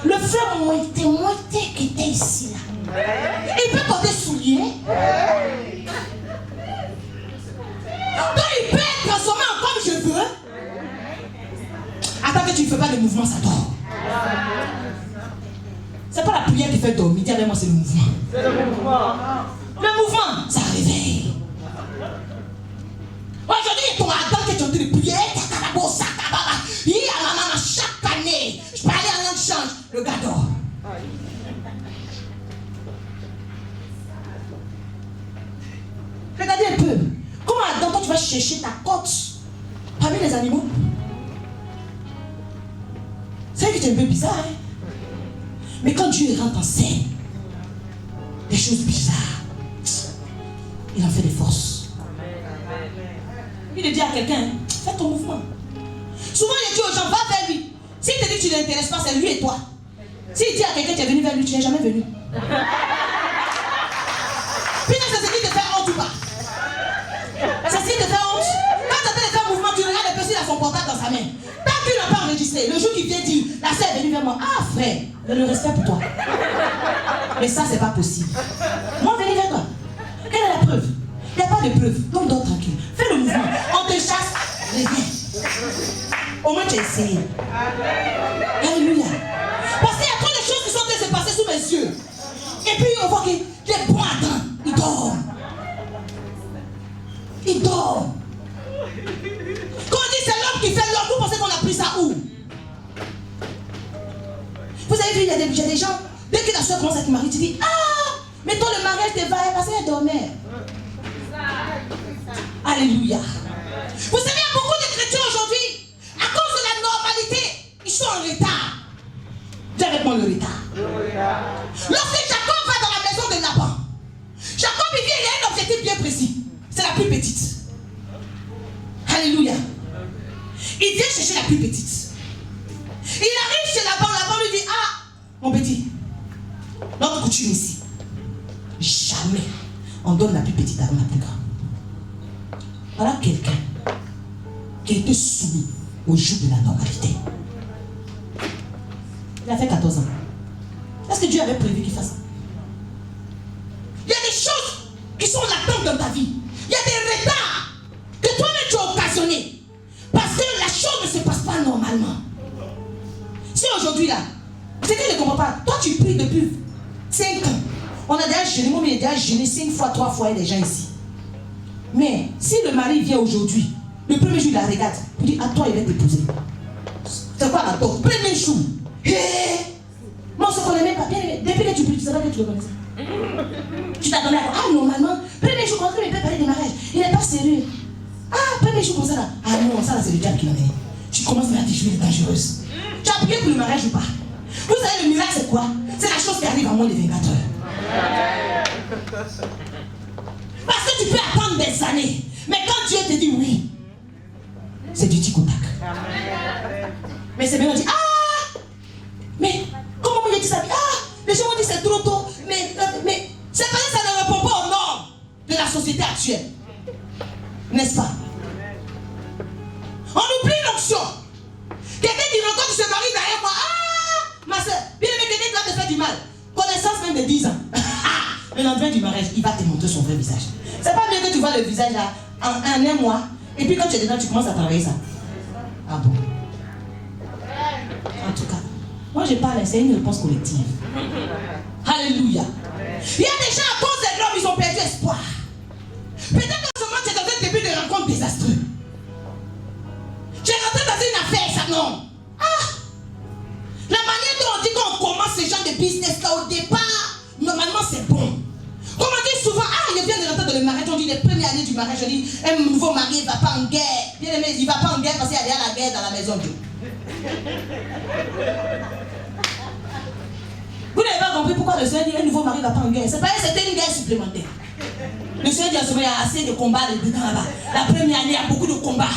le frère moitié qui était ici là, il peut porter souliers. Donc il peut être transformé en comme je veux. Attends que tu ne fais pas de mouvement, ça dort. C'est pas la prière qui fait dormir. Dis avec moi, c'est le mouvement. C'est le mouvement. Le mouvement, ça réveille. Aujourd'hui, ton Adam que tu es en train de prier, chaque année, je parlais en langue change, le gars dort. Regardez un peu. peu. Comment Adam, toi tu vas chercher ta côte parmi les animaux? C'est vrai que c'est un peu bizarre, hein? Mais quand Dieu rentre en scène, des choses bizarres, il en fait des forces. Il dit à quelqu'un, fais ton mouvement. Souvent il dit aux gens, va vers lui. S'il te dit que tu ne l'intéresses pas, c'est lui et toi. S'il dit à quelqu'un, tu es venu vers lui, tu n'es jamais venu. Puis c'est ce qui te fait honte ou pas? C'est ce qui te fait honte. Quand tu attends de faire un mouvement, tu regardes le petit à son portable dans sa main. Tant qu'il n'a pas enregistré, le jour qu'il vient dire, la sœur est venue vers moi, ah frère, j'ai le respect pour toi. Mais ça, c'est pas possible. Moi, venez vers toi. Quelle est la preuve? Il n'y a pas de preuve. Donc, dors tranquille. Fais le mouvement. On te chasse, reviens. Au moins, tu as essayé. Alléluia. Parce qu'il y a trop de choses qui sont en train de se passer sous mes yeux. Et puis, on voit que les bons Adam, ils dorment. Ils dorment. Quand on dit c'est l'homme qui fait l'homme, vous pensez qu'on a pris ça où? Vous avez vu, il y a des gens, dès que la soeur commence à te marier, tu dis, ah, mais toi le mariage te va parce qu'elle dormait. Alléluia. Vous savez, il y a beaucoup de chrétiens aujourd'hui, à cause de la normalité, ils sont en retard. Dis avec moi le retard. Lorsque Jacob va dans la maison de Laban, Jacob il vient, il a un objectif bien précis. C'est la plus petite. Alléluia. Il vient chercher la plus petite. Il arrive chez Laban, Laban lui dit, ah, mon petit, notre coutume ici, jamais on donne la plus petite avant la plus grande. Voilà quelqu'un qui était soumis au joug de la normalité. Il a fait 14 ans. Est-ce que Dieu avait prévu qu'il fasse ça? Il y a des choses qui sont latentes dans ta vie. Il y a des retards que toi-même tu as occasionnés. Parce que la chose ne se passe pas normalement. Si aujourd'hui là, c'est que je ne comprends pas. Toi tu pries depuis 5 ans. On a déjà jeûné, moi j'ai déjà jeûné 5 fois, 3 fois et des gens ici. Mais si le mari vient aujourd'hui, le premier jour il la regarde, il dit à toi il va t'épouser. C'est quoi la tort? Premier jour. Moi on se connaît même pas bien. Depuis que tu pries, tu sais pas que tu le connaissais. Tu t'attendais à ah normalement, premier jour comme ça, il peut parler de mariage. Il n'est pas sérieux. Ah, premier jour comme ça là. Ah non, ça là c'est le diable qui l'en est. Tu commences à dire je suis dangereuse. Tu as prié pour le mariage ou pas? Vous savez le miracle c'est quoi? C'est la chose qui arrive en moins de 24 heures. Parce que tu peux attendre des années. Mais quand Dieu te dit oui, c'est du tic au tac. Mais c'est bien on dit ah, mais comment on dit ça? Ah, les gens ont dit c'est trop tôt. Mais c'est parce que ça ne répond pas aux normes de la société actuelle. N'est-ce pas? On oublie l'onction. Quelqu'un dit encore tu se maries derrière moi. Ah, ma soeur, bien aimé, quelqu'un doit te faire du mal. Connaissance même de 10 ans. Le lendemain du mariage, il va te montrer son vrai visage. C'est pas bien que tu vois le visage là en un mois. Et puis quand tu es dedans, tu commences à travailler ça. Ah bon? En tout cas, moi je parle, c'est une réponse collective. Alléluia. Il y a des gens à cause de l'homme, ils ont perdu espoir. Peut-être qu'en ce moment, tu es dans un début de rencontre désastreux. Tu es rentré dans une affaire, ça non. Ah! La manière dont on dit qu'on commence ce genre de business là au départ, normalement c'est bon. Comme on dit souvent, ah, il vient de rentrer dans le mariage, on dit les premières années du mariage, on dit un nouveau mari ne va pas en guerre. Bien aimé, il ne va pas en guerre parce qu'il y a déjà la guerre dans la maison de Dieu. Vous n'avez pas compris pourquoi le Seigneur dit un nouveau mari ne va pas en guerre. C'est pas c'était une guerre supplémentaire. Le Seigneur dit à ce moment, il y a assez de combats dedans là-bas. La première année, il y a beaucoup de combats.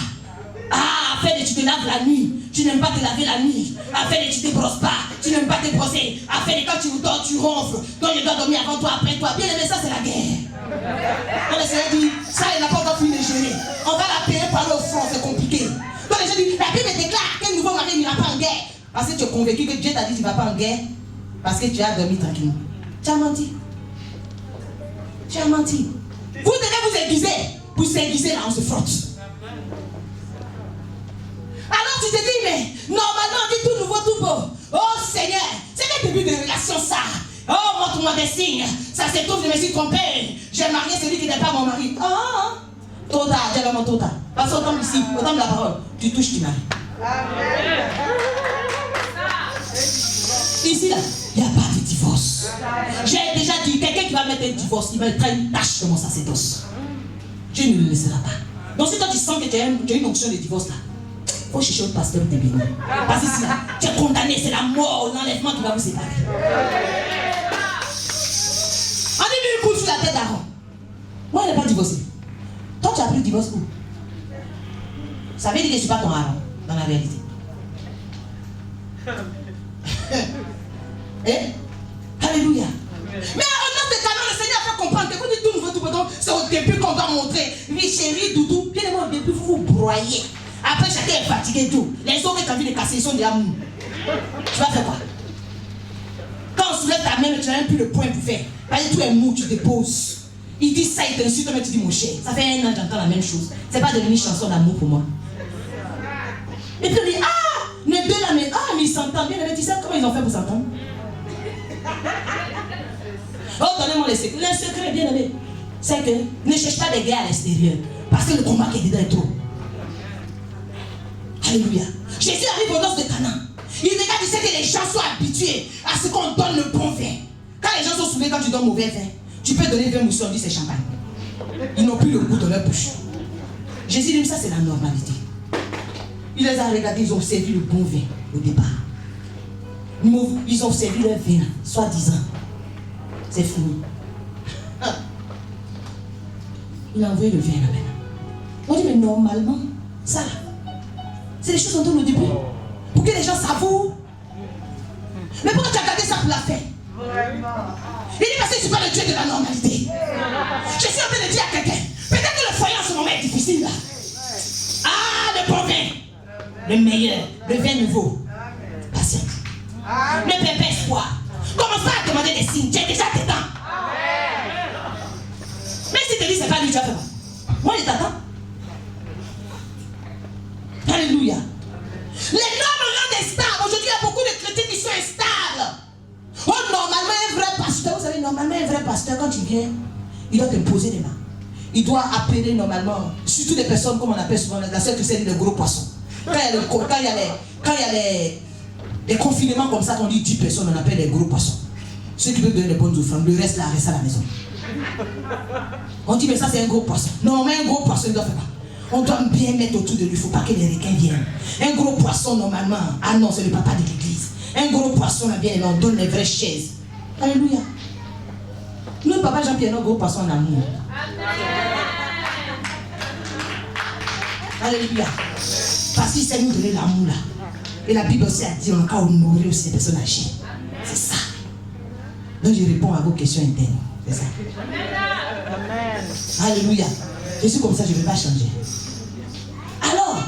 Ah, afin que tu te laves la nuit, tu n'aimes pas te laver la nuit. Afin que tu ne te brosses pas, tu n'aimes pas te brosser. Afin que quand tu dors, tu ronfles. Donc je dois dormir avant toi, après toi. Bien aimé, ça c'est la guerre. Donc le Seigneur dit, ça il n'a pas encore fini de jeûner. On va la payer par le front, c'est compliqué. Donc le Seigneur dit, la Bible déclare qu'un nouveau mari n'ira pas en guerre. Parce que tu es convaincu que Dieu t'a dit que tu ne vas pas en guerre. Parce que tu as dormi tranquillement. Tu as menti. Tu as menti. Vous devez vous aiguiser. Vous aiguiser là, on se frotte. Alors tu te dis, mais normalement on dit tout nouveau, tout beau. Oh Seigneur, c'est le début de relation ça. Oh, montre-moi des signes. Ça se trouve, je me suis trompé. J'ai marié celui qui n'est pas mon mari. Oh, trop tard, j'ai vraiment trop tard. Parce qu'au temps ici, au temps de la parole, tu touches, tu maries. Amen. Ici, là, il n'y a pas de divorce. J'ai déjà dit, quelqu'un qui va mettre un divorce, il va être une tâche de mon sacerdoce. Dieu ne le laissera pas. Donc si toi tu sens que tu as une onction de divorce là, il faut chercher un pasteur pour te bénir. Parce que si tu es condamné, c'est la mort, l'enlèvement qui va vous séparer. On dit lui couche sur la tête d'Aaron. Moi, il n'est pas divorcé. Toi, tu as pris le divorce où? Ça veut dire que je ne suis pas ton Aaron, dans la réalité. Alléluia. Mais au nom de Canaan, le Seigneur a fait comprendre que vous dites tout nouveau, tout bedon, c'est au début qu'on doit montrer. Oui, chérie, doudou, bien au début, vous vous broyez. Après, chacun est fatigué, tout. Les autres qui ont vu les casser, ils sont déjà mous. Tu vas faire quoi? Quand on soulève ta main, tu n'as même plus le point pour faire. Parce que tout est mou, tu déposes. Il dit ça, il t'insulte, mais tu dis mon cher. Ça fait 1 an que j'entends la même chose. C'est pas devenu chanson d'amour pour moi. Et puis on dit, ah, les deux là, mais ils s'entendent bien. Tu sais comment ils ont fait pour s'entendre? Oh, donnez-moi les secrets. Le secret, bien aimé, c'est que ne cherche pas des guerres à l'extérieur. Parce que le combat qui est dedans est trop. Alléluia. Jésus arrive aux noces de Canaan. Il regarde, il sait que les gens sont habitués à ce qu'on donne le bon vin. Quand les gens sont soulevés, quand tu donnes mauvais vin, tu peux donner vin mousson, on dit c'est champagne. Ils n'ont plus le goût dans leur bouche. Jésus dit, ça c'est la normalité. Il les a regardés, ils ont servi le bon vin au départ. Ils ont servi leur vin, soi-disant. C'est fini. Il a envoyé le vin là maintenant. On dit, mais normalement, ça, c'est les choses qu'on donne au début. Pour que les gens savourent. Mais pourquoi tu as gardé ça pour la fin? Il dit, parce que tu parles le Dieu de la normalité. Je suis en train de dire à quelqu'un, peut-être que le foyer en ce moment est difficile là. Ah, le bon vin. Le meilleur, le vin nouveau. Patience. Ne perds pas espoir. Commence pas à demander des signes, tu es déjà dedans. Mais si tu te dis c'est pas lui, tu vas faire quoi? Moi je t'attends. Alléluia. Les normes rendent instables. Aujourd'hui, il y a beaucoup de chrétiens qui sont instables. Oh, normalement, un vrai pasteur, vous savez, normalement, un vrai pasteur, quand il vient, il doit te poser les mains. Il doit appeler normalement, surtout des personnes, comme on appelle souvent, la seule chrétienne, les gros poissons. Quand il y a les confinements comme ça, qu'on dit 10 personnes, on appelle les gros poissons. Ceux qui veulent donner les bonnes offrandes, le reste là, reste à la maison. On dit, mais ça, c'est un gros poisson. Non, mais un gros poisson, il doit faire quoi? On doit bien mettre autour de lui, il ne faut pas que les requins viennent. Un gros poisson, normalement, ah non, c'est le papa de l'église. Un gros poisson, là, bien, on donne les vraies chaises. Alléluia. Nous, papa Jean-Pierre, nos gros poissons en amour. Alléluia. Parce qu'il sait nous donner l'amour, là. Et la Bible aussi a dit, on a qu'à honorer aussi les personnes âgées. C'est ça. Donc, je réponds à vos questions internes. C'est ça. Amen. Alléluia. Je suis comme ça, je ne vais pas changer. Alors,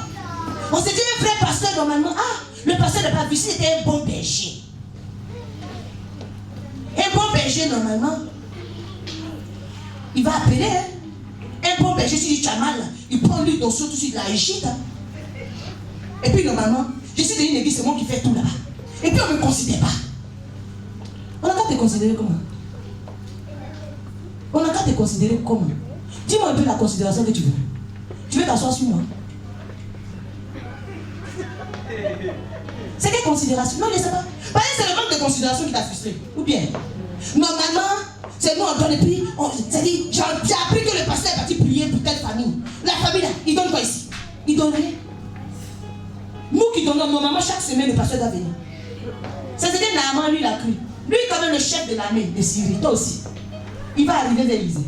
on s'est dit un vrai pasteur normalement. Ah, le pasteur de Patricie était un bon berger. Un bon berger normalement, il va appeler. Hein? Un bon berger, si tu as mal, il prend l'huile dans tout de suite, il l'agite. Hein? Et puis normalement, je suis dans une église, c'est moi qui fais tout là-bas. Et puis on ne me considère pas. On n'a qu'à te considérer comment? On n'a qu'à te considérer comment? Dis-moi un peu la considération que tu veux. Tu veux t'asseoir sur moi? C'est quelle considération? Non, je ne sais pas. Parce que c'est le manque de considération qui t'a frustré. Ou bien, normalement, c'est nous on donne et puis, c'est-à-dire, j'ai appris que le pasteur est parti prier pour telle famille. La famille là, il donne quoi ici? Il donne rien. Nous qui donnons, normalement, chaque semaine, le pasteur doit venir. C'est-à-dire, Naaman, lui, il a cru. Lui, quand même, le chef de l'armée de Syrie, toi aussi. Il va arriver vers Élisée.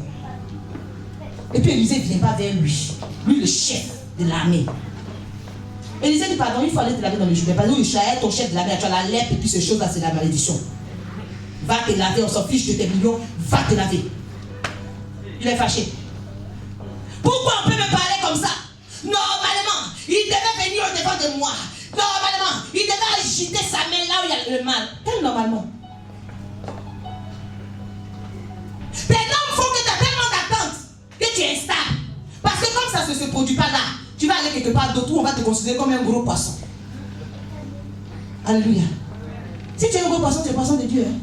Et puis Élisée ne vient pas vers lui. Lui, le chef de l'armée. Élisée dit, pardon, il faut aller te laver dans le jour. Parce que Ishaël, ton chef de l'armée, tu as la lèpre et puis ces choses-là, c'est la malédiction. Va te laver, on s'en fiche de tes millions, va te laver. Il est fâché. Pourquoi on peut me parler comme ça? Normalement, il devait venir au devant de moi. Normalement, il devait agiter sa main là où il y a le mal. Quel normalement? Tes normes font que tu as tellement d'attente que tu es instable. Parce que comme ça ne se produit pas là, tu vas aller quelque part d'autre où on va te considérer comme un gros poisson. Alléluia. Si tu es un gros poisson, tu es un poisson de Dieu. Hein?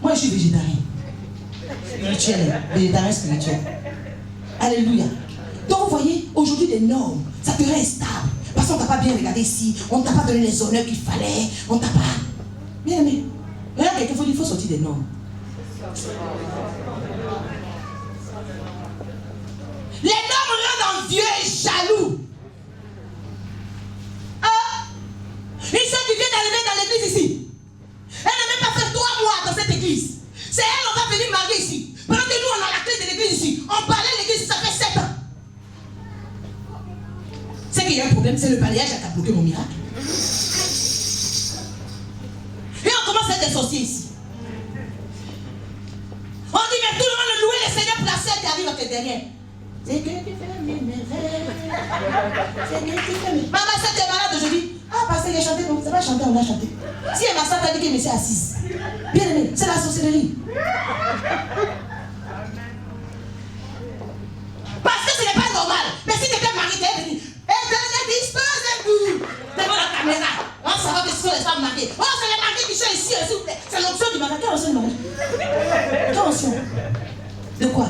Moi, je suis végétarien. Spirituel. Végétarien spirituel. Alléluia. Donc, vous voyez, aujourd'hui, les normes, ça te rend instable. Parce qu'on ne t'a pas bien regardé ici. On ne t'a pas donné les honneurs qu'il fallait. On ne t'a pas. Bien aimé. Regarde, quelquefois, il faut sortir des normes. envieux et jaloux. Hein? Une soeur qui vient d'arriver dans l'église ici. Elle n'a même pas fait 3 mois dans cette église. C'est elle, on va venir marier ici. Pendant que nous, on a la clé de l'église ici. On parlait de l'église, ça fait 7 ans. C'est qu'il y a un problème, c'est le balayage qui a bloqué mon miracle. Et on commence à être des sorciers ici. On dit, mais tout le monde le louer, le Seigneur placé qui arrive à tes derrière. C'est que tu fais mes rêves. C'est que tu fais mes... Maman, ça t'es malade aujourd'hui. Ah, parce qu'il a chanté, non, c'est pas chanté, on a chanté. Si elle m'a ça, t'as dit qu'elle m'est assise. Bien aimé, c'est la sorcellerie. Parce que ce n'est pas normal. Mais si tu étais marié, tu es venu. Disposez-vous devant la caméra. On savoir que ce sont les femmes mariées. Oh, c'est les mariés qui sont ici, s'il vous plaît. C'est l'onction du mariage. Quelle onction du mariage? Quelle onction? De quoi?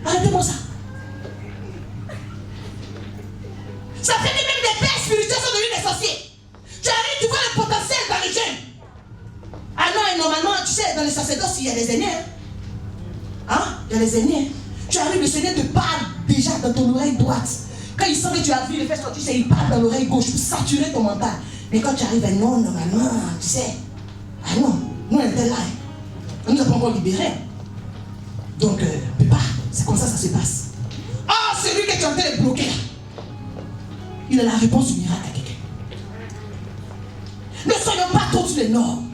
Arrêtez-moi ça. Ça fait que même des pères spirituels sont devenus des sorciers. Tu arrives, tu vois le potentiel dans les jeunes. Ah non, et normalement, tu sais, dans les sacerdoces, il y a des aînés. Hein? Il y a des aînés. Tu arrives, le Seigneur te parle déjà dans ton oreille droite. Quand il sent que tu as vu les fesses sortir, il parle dans l'oreille gauche pour saturer ton mental. Mais quand tu arrives, non, normalement, tu sais. Ah non, nous on était là. On nous a pas encore libérés. Donc, peut pas. C'est comme ça que ça se passe. Ah, celui que tu es en train de bloquer, il a la réponse du miracle à quelqu'un. Ne soyons pas tous les normes.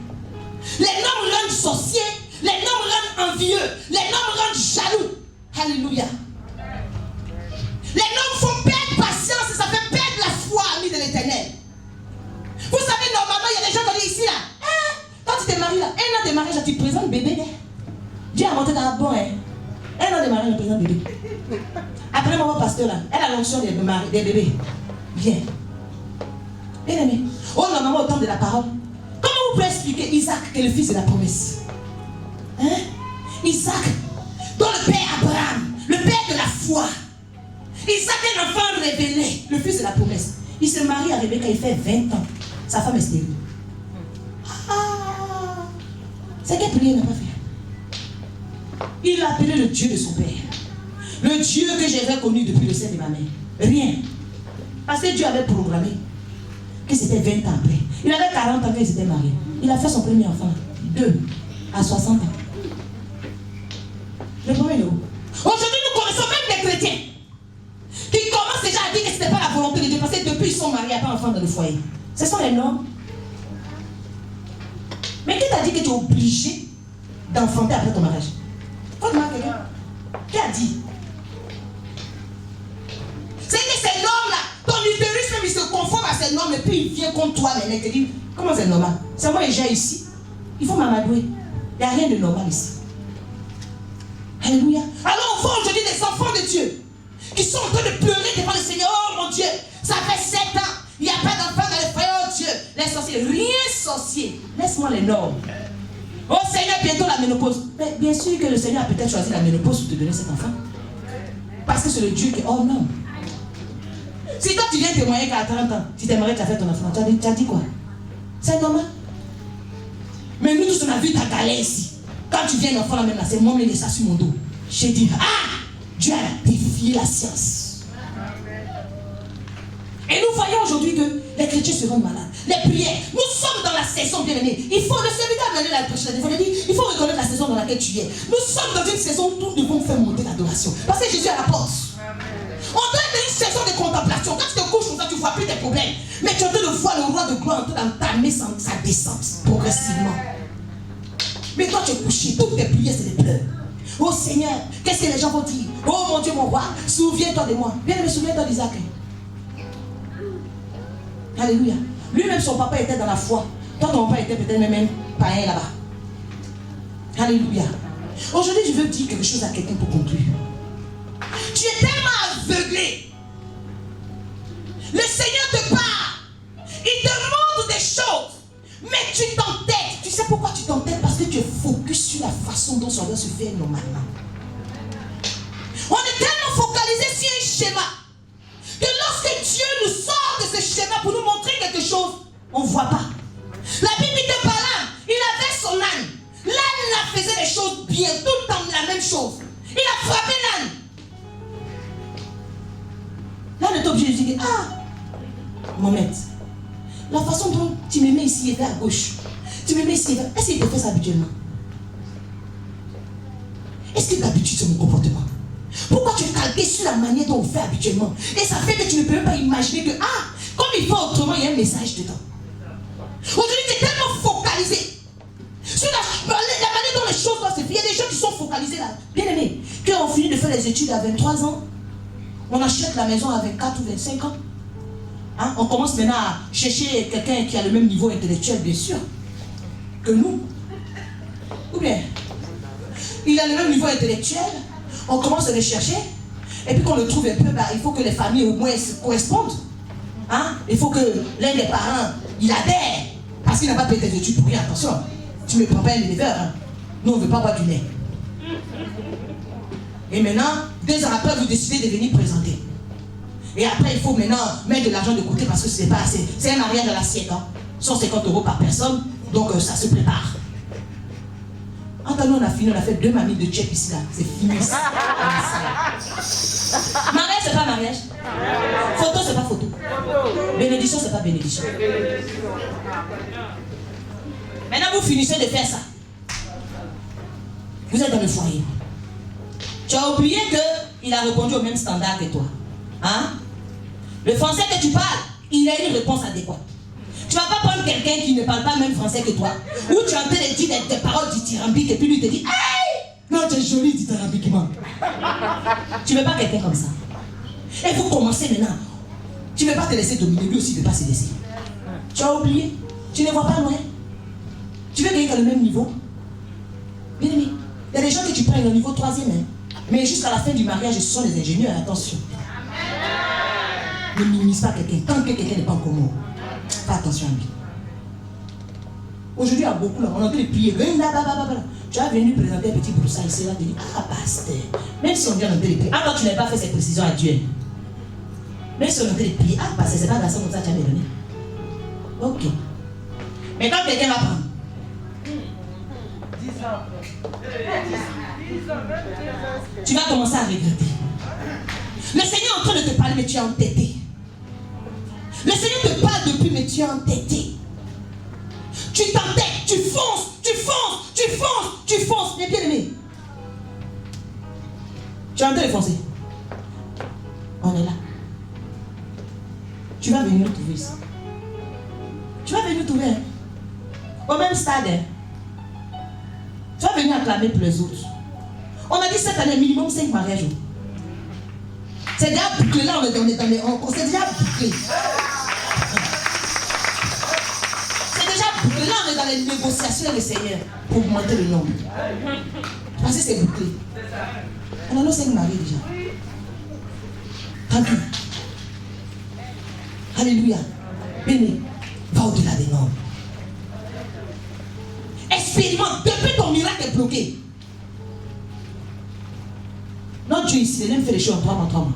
Les normes rendent sorciers, les normes rendent envieux, les normes rendent jaloux. Alléluia. Les normes font perdre patience et ça fait perdre la foi, amis de l'Éternel. Vous savez, normalement, il y a des gens qui disent ici, là. Quand tu t'es marié, là, 1 an de mariage, tu présentes bébé. Dieu a monté dans la bonne. 1 an de mariage, tu présentes bébé. Après, mon pasteur, là, elle a l'onction des bébés. Viens. Bien aimé. Oh, normalement, au temps de la parole. Comment vous pouvez expliquer Isaac qui est le fils de la promesse? Hein? Isaac, dont le père Abraham, le père de la foi. Isaac est un enfant révélé, le fils de la promesse. Il se marie à Rebecca, il fait 20 ans. Sa femme est stérile. Ah, c'est quelle prière il n'a pas fait? Il a appelé le Dieu de son père. Le Dieu que j'avais connu depuis le sein de ma mère. Rien. Parce que Dieu avait programmé que c'était 20 ans après. Il avait 40 ans quand il s'était marié. Il a fait son premier enfant. 2 à 60 ans. Le premier numéro. Aujourd'hui, nous connaissons même des chrétiens qui commencent déjà à dire que ce n'était pas la volonté de Dieu parce que depuis ils sont mariés, il n'y a pas d'enfant dans le foyer. Ce sont les normes. Mais qui t'a dit que tu es obligé d'enfanter après ton mariage? Faut demander à quelqu'un. Qui a dit? C'est que ces normes-là, ton utérus même il se conforme à ces normes et puis il vient contre toi maintenant. Il te dit, comment c'est normal? C'est moi et j'ai ici. Il faut m'amadouer. Il n'y a rien de normal ici. Alléluia. Alors on voit aujourd'hui des enfants de Dieu qui sont en train de pleurer devant le Seigneur. Oh mon Dieu, ça fait 7 ans. Il n'y a pas d'enfant dans le foyer. Oh Dieu, les sorciers, rien sorcier. Laisse-moi les normes. Oh Seigneur, bientôt la ménopause. Mais bien sûr que le Seigneur a peut-être choisi la ménopause pour te donner cet enfant. Parce que c'est le Dieu qui est hors norme. Si toi tu viens témoigner qu'à 30 ans, tu t'aimerais que tu as fait ton enfant, tu as dit quoi? C'est normal. Mais nous tous on a vu ta galère ici. Quand tu viens l'enfant là même là, c'est moi qui mets ça sur mon dos. J'ai dit, ah, Dieu a défié la science. Et nous voyons aujourd'hui que les chrétiens se rendent malades. Les prières, nous sommes dans la saison, bien aimée. Il faut, le serviteur a donné la prêche, il faut reconnaître la saison dans laquelle tu es. Nous sommes dans une saison où nous devons faire monter l'adoration. Parce que Jésus est à la porte. On doit être dans une saison de contemplation. Quand tu te couches comme ça, tu ne vois plus tes problèmes. Mais tu es en train de voir le roi de gloire en train d'entamer sa descente progressivement. Mais toi tu es couché, toutes tes prières c'est des pleurs. Oh Seigneur, qu'est-ce que les gens vont dire? Oh mon Dieu, mon roi, souviens-toi de moi. Bien aimé, souviens-toi d'Isaac. Alléluia. Lui-même, son papa était dans la foi. Toi, ton papa était peut-être même païen là-bas. Alléluia. Aujourd'hui, je veux dire quelque chose à quelqu'un pour conclure. Tu es tellement aveuglé. Le Seigneur te parle. Il te montre des choses. Mais tu t'entêtes. Tu sais pourquoi tu t'entêtes? Parce que tu es focus sur la façon dont ça doit se faire normalement. On est tellement focalisé sur un schéma que lorsque Dieu nous sort de ce schéma pour nous montrer quelque chose, on ne voit pas. La Bible de Balaam, il avait son âne. L'âne faisait les choses bien, tout le temps la même chose. Il a frappé l'âne. être obligé de dire, ah, Mohamed, la façon dont tu me mets ici et fait à gauche, tu me mets ici et fait, est-ce qu'il te fait ça habituellement? Est-ce que d'habitude c'est mon comportement? Pourquoi tu es calqué sur la manière dont on fait habituellement? Et ça fait que tu ne peux même pas imaginer que, ah, comme il faut autrement, il y a un message dedans. Aujourd'hui, tu es tellement focalisé sur la manière dont les choses doivent se faire. Il y a des gens qui sont focalisés là. Bien aimé, quand on finit de faire les études à 23 ans, on achète la maison à 24 ou 25 ans. Hein? On commence maintenant à chercher quelqu'un qui a le même niveau intellectuel, bien sûr, que nous. Ou bien, il a le même niveau intellectuel, on commence à le chercher, et puis qu'on le trouve un peu, bah, il faut que les familles au moins se correspondent. Hein? Il faut que l'un des parents, il adhère, parce qu'il n'a pas payé tes études pour rien, attention. Tu ne me prends pas un éleveur, hein? Nous on ne veut pas boire du lait. Et maintenant, 2 ans après, vous décidez de venir présenter. Et après, il faut maintenant mettre de l'argent de côté parce que c'est pas assez. C'est un mariage à l'assiette, hein? 150 € par personne, donc ça se prépare. Quand nous on a fini, on a fait 2 mamies de tchèque ici là. C'est fini. Mariage, c'est pas mariage. Photo, c'est pas photo. Bénédiction, c'est pas bénédiction. Maintenant, vous finissez de faire ça. Vous êtes dans le foyer. Tu as oublié qu'il a répondu au même standard que toi. Hein? Le français que tu parles, il a une réponse adéquate. Tu ne vas pas prendre quelqu'un qui ne parle pas le même français que toi, ou tu es en train de dire des paroles dithyrambiques et puis lui te dit, hey! Non, tu es joli dithyrambiquement. Tu ne veux pas quelqu'un comme ça. Et vous commencez maintenant. Tu ne veux pas te laisser dominer, lui aussi ne veut pas se laisser. Tu as oublié. Tu ne vois pas loin. Tu veux quelqu'un qui a le même niveau. Bien aimé, il y a des gens que tu prends au niveau 3e, hein. Mais jusqu'à la fin du mariage, ce sont les ingénieurs, attention. Ne minimise pas quelqu'un, tant que quelqu'un n'est pas encore mort. Fais attention à lui. Aujourd'hui, il y a beaucoup là, on a envie de prier. Tu as venu présenter un petit broussaille ici, là, tu dis, ah, pasteur. Même si on vient de prier, ah, quand tu n'as pas fait cette précisions à Dieu. Même si on a envie de prier, ah, pasteur, c'est pas la façon comme ça que tu as donné. Ok. Mais quand quelqu'un va prendre 10 ans. tu vas commencer à regretter. Le Seigneur est en train de te parler, mais tu es entêté. Le Seigneur te parle depuis, mais tu es entêté. Tu t'entêtes, tu fonces, tu fonces, tu fonces, tu fonces. Mais bien aimé, tu es en train de foncer. On est là. Tu vas venir nous trouver ici. Tu vas venir nous trouver. Hein? Au même stade. Hein? Tu vas venir acclamer pour les autres. On a dit cette année minimum 5 mariages. C'est déjà bouclé là, on est dans les. C'est déjà bouclé. C'est déjà bouclé là, on est dans les négociations avec le Seigneur pour augmenter le nombre. Parce que c'est bouclé. On a nos 5 mariés déjà. Tranquille. Alléluia. Béni. Va au-delà des normes. Expérimente. Depuis ton miracle est bloqué. Notre Dieu ici, il aime faire les choses en 3 mois, 3 mois.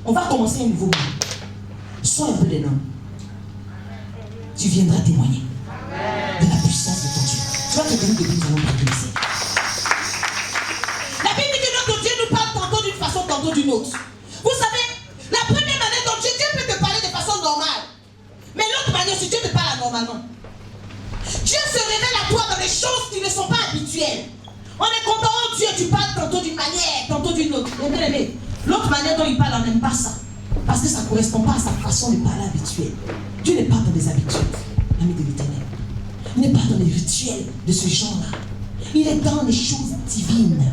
On va commencer un nouveau mois. Sois un peu des noms. Tu viendras témoigner de la puissance de ton Dieu. Tu vas te donner de nous allons parler ici. La Bible dit que notre Dieu nous parle tantôt d'une façon, tantôt d'une autre. Vous savez, la première manière dont Dieu peut te parler de façon normale. Mais l'autre manière, si Dieu te parle anormalement. Dieu se révèle à toi dans des choses qui ne sont pas habituelles. On est content, oh Dieu, tu parles tantôt d'une manière, tantôt d'une autre. Mais bien aimé, l'autre manière dont il parle, on n'aime pas ça. Parce que ça ne correspond pas à sa façon de parler habituelle. Dieu n'est pas dans des habitudes, l'ami de l'Éternel. Il n'est pas dans les rituels de ce genre-là. Il est dans les choses divines.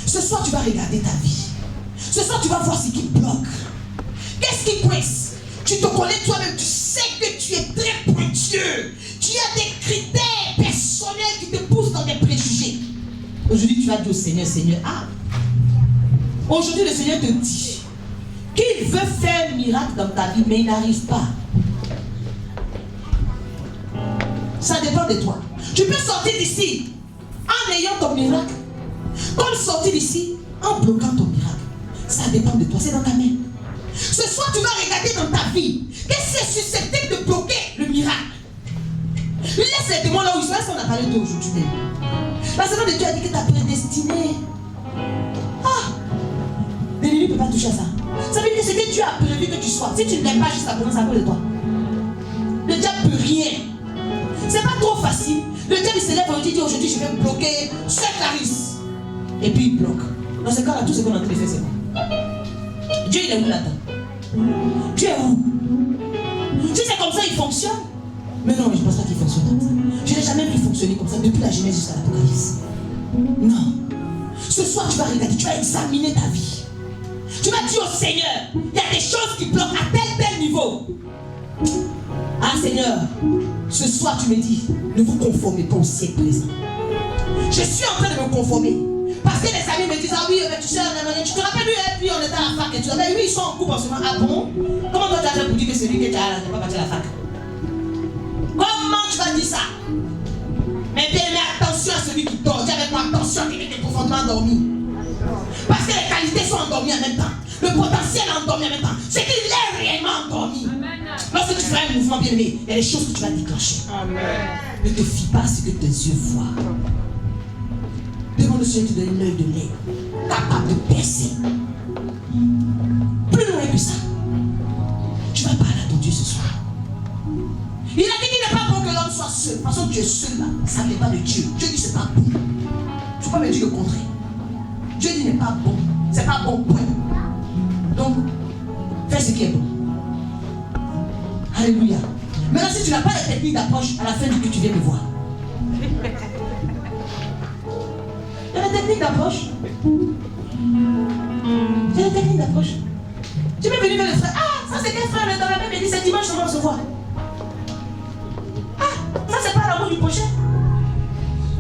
Ce soir, tu vas regarder ta vie. Ce soir, tu vas voir ce qui bloque. Qu'est-ce qui coince? Tu te connais toi-même, tu sais que tu es très pointueux. Tu as des critères personnels qui te poussent dans des préjugés. Aujourd'hui, tu vas dire au Seigneur, Seigneur, ah, aujourd'hui, le Seigneur te dit qu'il veut faire un miracle dans ta vie, mais il n'arrive pas. Ça dépend de toi. Tu peux sortir d'ici en ayant ton miracle, comme sortir d'ici en bloquant ton miracle. Ça dépend de toi, c'est dans ta main. Ce soir, tu vas regarder dans ta vie. Qu'est-ce qui est susceptible de bloquer le miracle? Laisse les démons là où ils sont. Est-ce qu'on a parlé d'eux aujourd'hui? La Seigneur de Dieu a dit que tu as prédestiné. Ah! L'ennemi ne peut pas toucher à ça. Ça veut dire C'est-à-dire ce que Dieu a prévu que tu sois. Si tu ne l'es pas jusqu'à présent, c'est à cause de toi. Le diable ne peut rien. C'est pas trop facile. Le diable il se lève aujourd'hui, il dit aujourd'hui je vais bloquer ce Clarisse. Et puis il bloque. Dans ce cas-là, tout ce qu'on a en train de faire, c'est quoi? Dieu il est où là-dedans? Dieu est où? Si c'est comme ça, il fonctionne. Mais non, je ne pense pas qu'il fonctionne comme ça. Je n'ai jamais vu fonctionner comme ça depuis la Genèse jusqu'à l'Apocalypse. Non. Ce soir, tu vas regarder, tu vas examiner ta vie. Tu vas dire au Seigneur, il y a des choses qui bloquent à tel niveau. Ah Seigneur, ce soir tu me dis, ne vous conformez pas au siècle présent. Je suis en train de me conformer. Parce que les amis me disent, ah oui, tu sais, tu te rappelles, lui, et puis on était à la fac et tout ça. Mais oui, ils sont en couple en ce moment. Ah bon? Comment toi tu as fait pour dire que celui que tu as n'est pas parti à la fac? Comment tu vas dire ça? Mais bien, mais attention à celui qui dort. Dis avec moi, attention à celui qui est profondément endormi. Parce que les qualités sont endormies en même temps. Le potentiel est endormi en même temps. C'est qu'il est réellement endormi. Lorsque tu feras un mouvement bien aimé, il y a des choses que tu vas déclencher. Amen. Ne te fie pas à ce que tes yeux voient. Demande au Seigneur de te donner l'œil de lait, capable de percer. Plus loin que ça. Tu vas parler à ton Dieu ce soir. Il a dit qu'il n'est pas bon que l'homme soit seul. Parce que tu es seul là, ça n'est pas de Dieu. Dieu dit c'est pas bon. Tu ne peux pas me dire le contraire. Dieu dit n'est pas bon. C'est pas bon, point. Donc, fais ce qui est bon. Alléluia. Maintenant, si tu n'as pas la technique d'approche, à la fin du que tu viens me voir. Il y a la technique d'approche. Il y a la technique d'approche. Tu peux venir vers le frère. Ah, ça c'est quel frère dans la même église, c'est dimanche, on va se voir. Ah, ça c'est pas l'amour du prochain.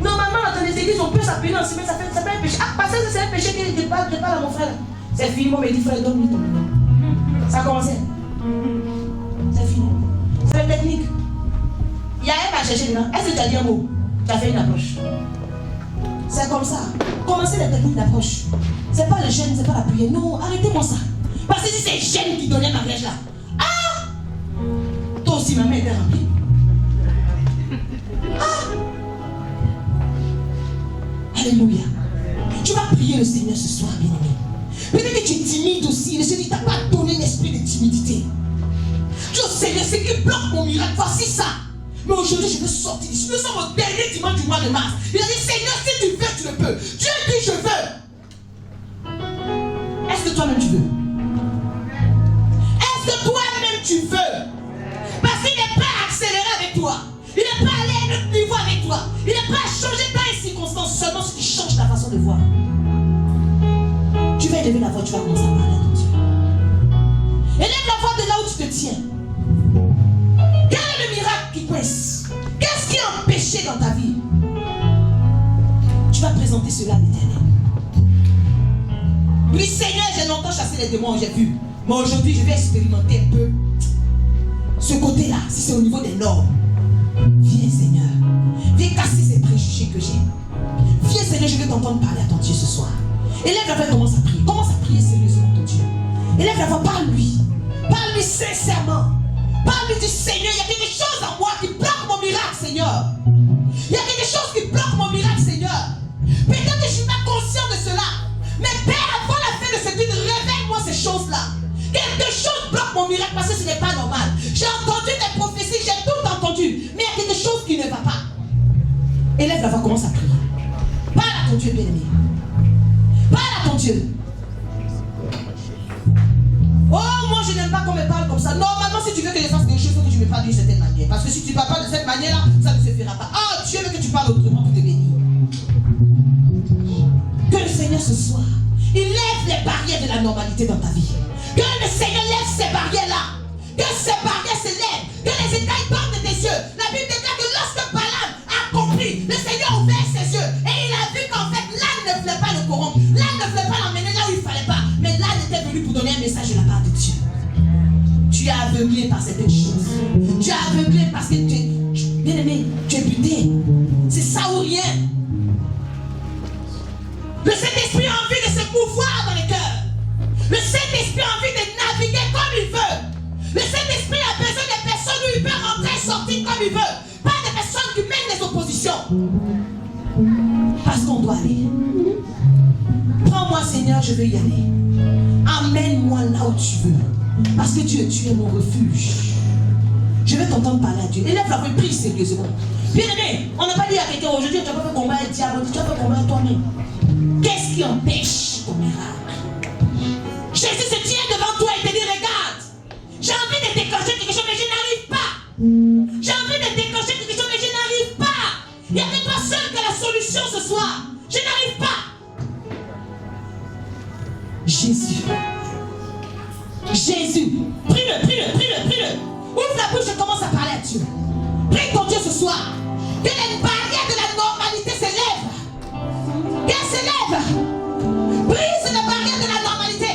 Normalement, dans les églises, on peut s'appeler ensemble, mais ça fait un péché. Ah, parce que c'est un péché qui ne parle à mon frère. C'est fini, moi, me dit frère, donne-lui ton nom. Ça a commencé. C'est fini. C'est la technique. Il y a un à chercher dedans. Est-ce que tu as dit un mot? Tu as fait une approche. C'est comme ça. Commencez la technique d'approche. C'est pas le jeûne, c'est pas la prière. Non, arrêtez-moi ça. Parce que si c'est jeûne qui donnait le mariage là. Ah! Toi aussi, ma main était remplie. Ah! Alléluia. Tu vas prier le Seigneur ce soir, bien-aimé. Peut-être que tu es timide aussi. Le Seigneur ne t'a pas donné l'esprit de timidité. Dis au Seigneur, ce qui bloque mon miracle, voici ça. Mais aujourd'hui, je veux sortir d'ici. Nous sommes au dernier dimanche du mois de mars. Il a dit, Seigneur, si tu veux, tu le peux. Dieu dit, je veux. Est-ce que toi-même tu veux? Est-ce que toi-même tu veux? Parce qu'il n'est pas accéléré avec toi. Il n'est pas allé à un autre niveau avec toi. Il n'est pas à changer dans les circonstances. Seulement si tu changes ta façon de voir. Tu vas élever la voix, tu vas commencer à parler à ton Dieu. Élève la voix de là où tu te tiens. Quel est le miracle qui coince? Qu'est-ce qui est empêché dans ta vie? Tu vas présenter cela à l'Éternel. Oui, Seigneur, j'ai longtemps chassé les démons, j'ai vu. Mais aujourd'hui, je vais expérimenter un peu ce côté-là, si c'est au niveau des normes. Viens, Seigneur. Viens casser ces préjugés que j'ai. Viens, Seigneur, je vais t'entendre parler à ton Dieu ce soir. Élève la voix, commence à prier. Commence à prier sérieusement ton Dieu. Élève la voix, parle-lui. Parle-lui sincèrement. Parle-lui du Seigneur. Il y a quelque chose en moi qui bloque mon miracle, Seigneur. Il y a quelque chose qui bloque mon miracle, Seigneur. Peut-être que je ne suis pas conscient de cela. Mais Père, avant la fin de cette vie, révèle-moi ces choses-là. Quelque chose bloque mon miracle parce que ce n'est pas normal. J'ai entendu des prophéties, j'ai tout entendu. Mais il y a quelque chose qui ne va pas. Élève la voix, commence à prier. Parle à ton Dieu bien-aimé. Parle à ton Dieu. Oh, moi je n'aime pas qu'on me parle comme ça. Normalement, si tu veux que je fasse quelque chose, il faut que tu me parles d'une certaine manière. Parce que si tu ne parles pas de cette manière-là, ça ne se fera pas. Ah, Dieu veut que tu parles autrement pour te bénir. Que le Seigneur ce soir, il lève les barrières de la normalité dans ta vie. Que le Seigneur lève ces barrières-là. Que ces barrières se lèvent. Que les écailles tombent de tes yeux. La Bible déclare que lorsque Balaam a compris, le Seigneur ouvert ses yeux. Et il a vu qu'en fait, l'âne ne voulait pas le corrompre. L'âne ne voulait pas l'emmener là où il ne fallait pas. Mais l'âne était venu pour donner un message de la part de Dieu. Tu es aveuglé par certaines choses. Tu es aveuglé parce que tu es, bien aimé, tu es buté. C'est ça ou rien. Le Saint-Esprit a envie de se mouvoir dans les cœurs. Le Saint-Esprit a envie de naviguer comme il veut. Le Saint-Esprit a besoin de personnes où il peut rentrer et sortir comme il veut. Pas de personnes qui mènent les oppositions. Parce qu'on doit aller. Prends-moi, Seigneur, je veux y aller. Amène-moi là où tu veux. Parce que Dieu, tu es mon refuge. Je vais t'entendre parler à Dieu. Élève la voix, prie sérieusement. Bien aimé, on n'a pas dit à quelqu'un aujourd'hui, tu vas pas faire combattre le diable, tu vas faire combattre toi-même. Qu'est-ce qui empêche ton miracle? Jésus se tient devant toi et te dit, regarde, j'ai envie de déclencher quelque chose, mais je n'arrive pas. J'ai envie de déclencher quelque chose, mais je n'arrive pas. Il n'y a que toi seul qui a la solution ce soir. Je n'arrive pas. Jésus. Jésus. Prie-le, prie-le, prie-le, prie-le. Ouvre la bouche et commence à parler à Dieu. Prie ton Dieu ce soir. Que les barrières de la normalité s'élèvent. Qu'elles s'élèvent. Brise les barrières de la normalité.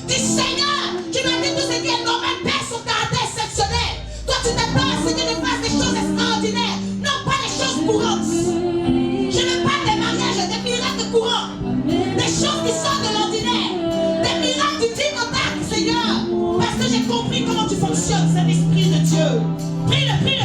Dis Seigneur, tu m'as dit tout ce qui est normal, perd son caractère exceptionnel. Toi tu t'attends à ce que je fasse des choses extraordinaires, non pas des choses courantes. Je ne parle des mariages, des miracles courants, des choses qui sortent de l'ordinaire, des miracles du tic au tac, Seigneur, parce que j'ai compris comment tu fonctionnes, c'est l'esprit de Dieu. Prie-le, prie-le.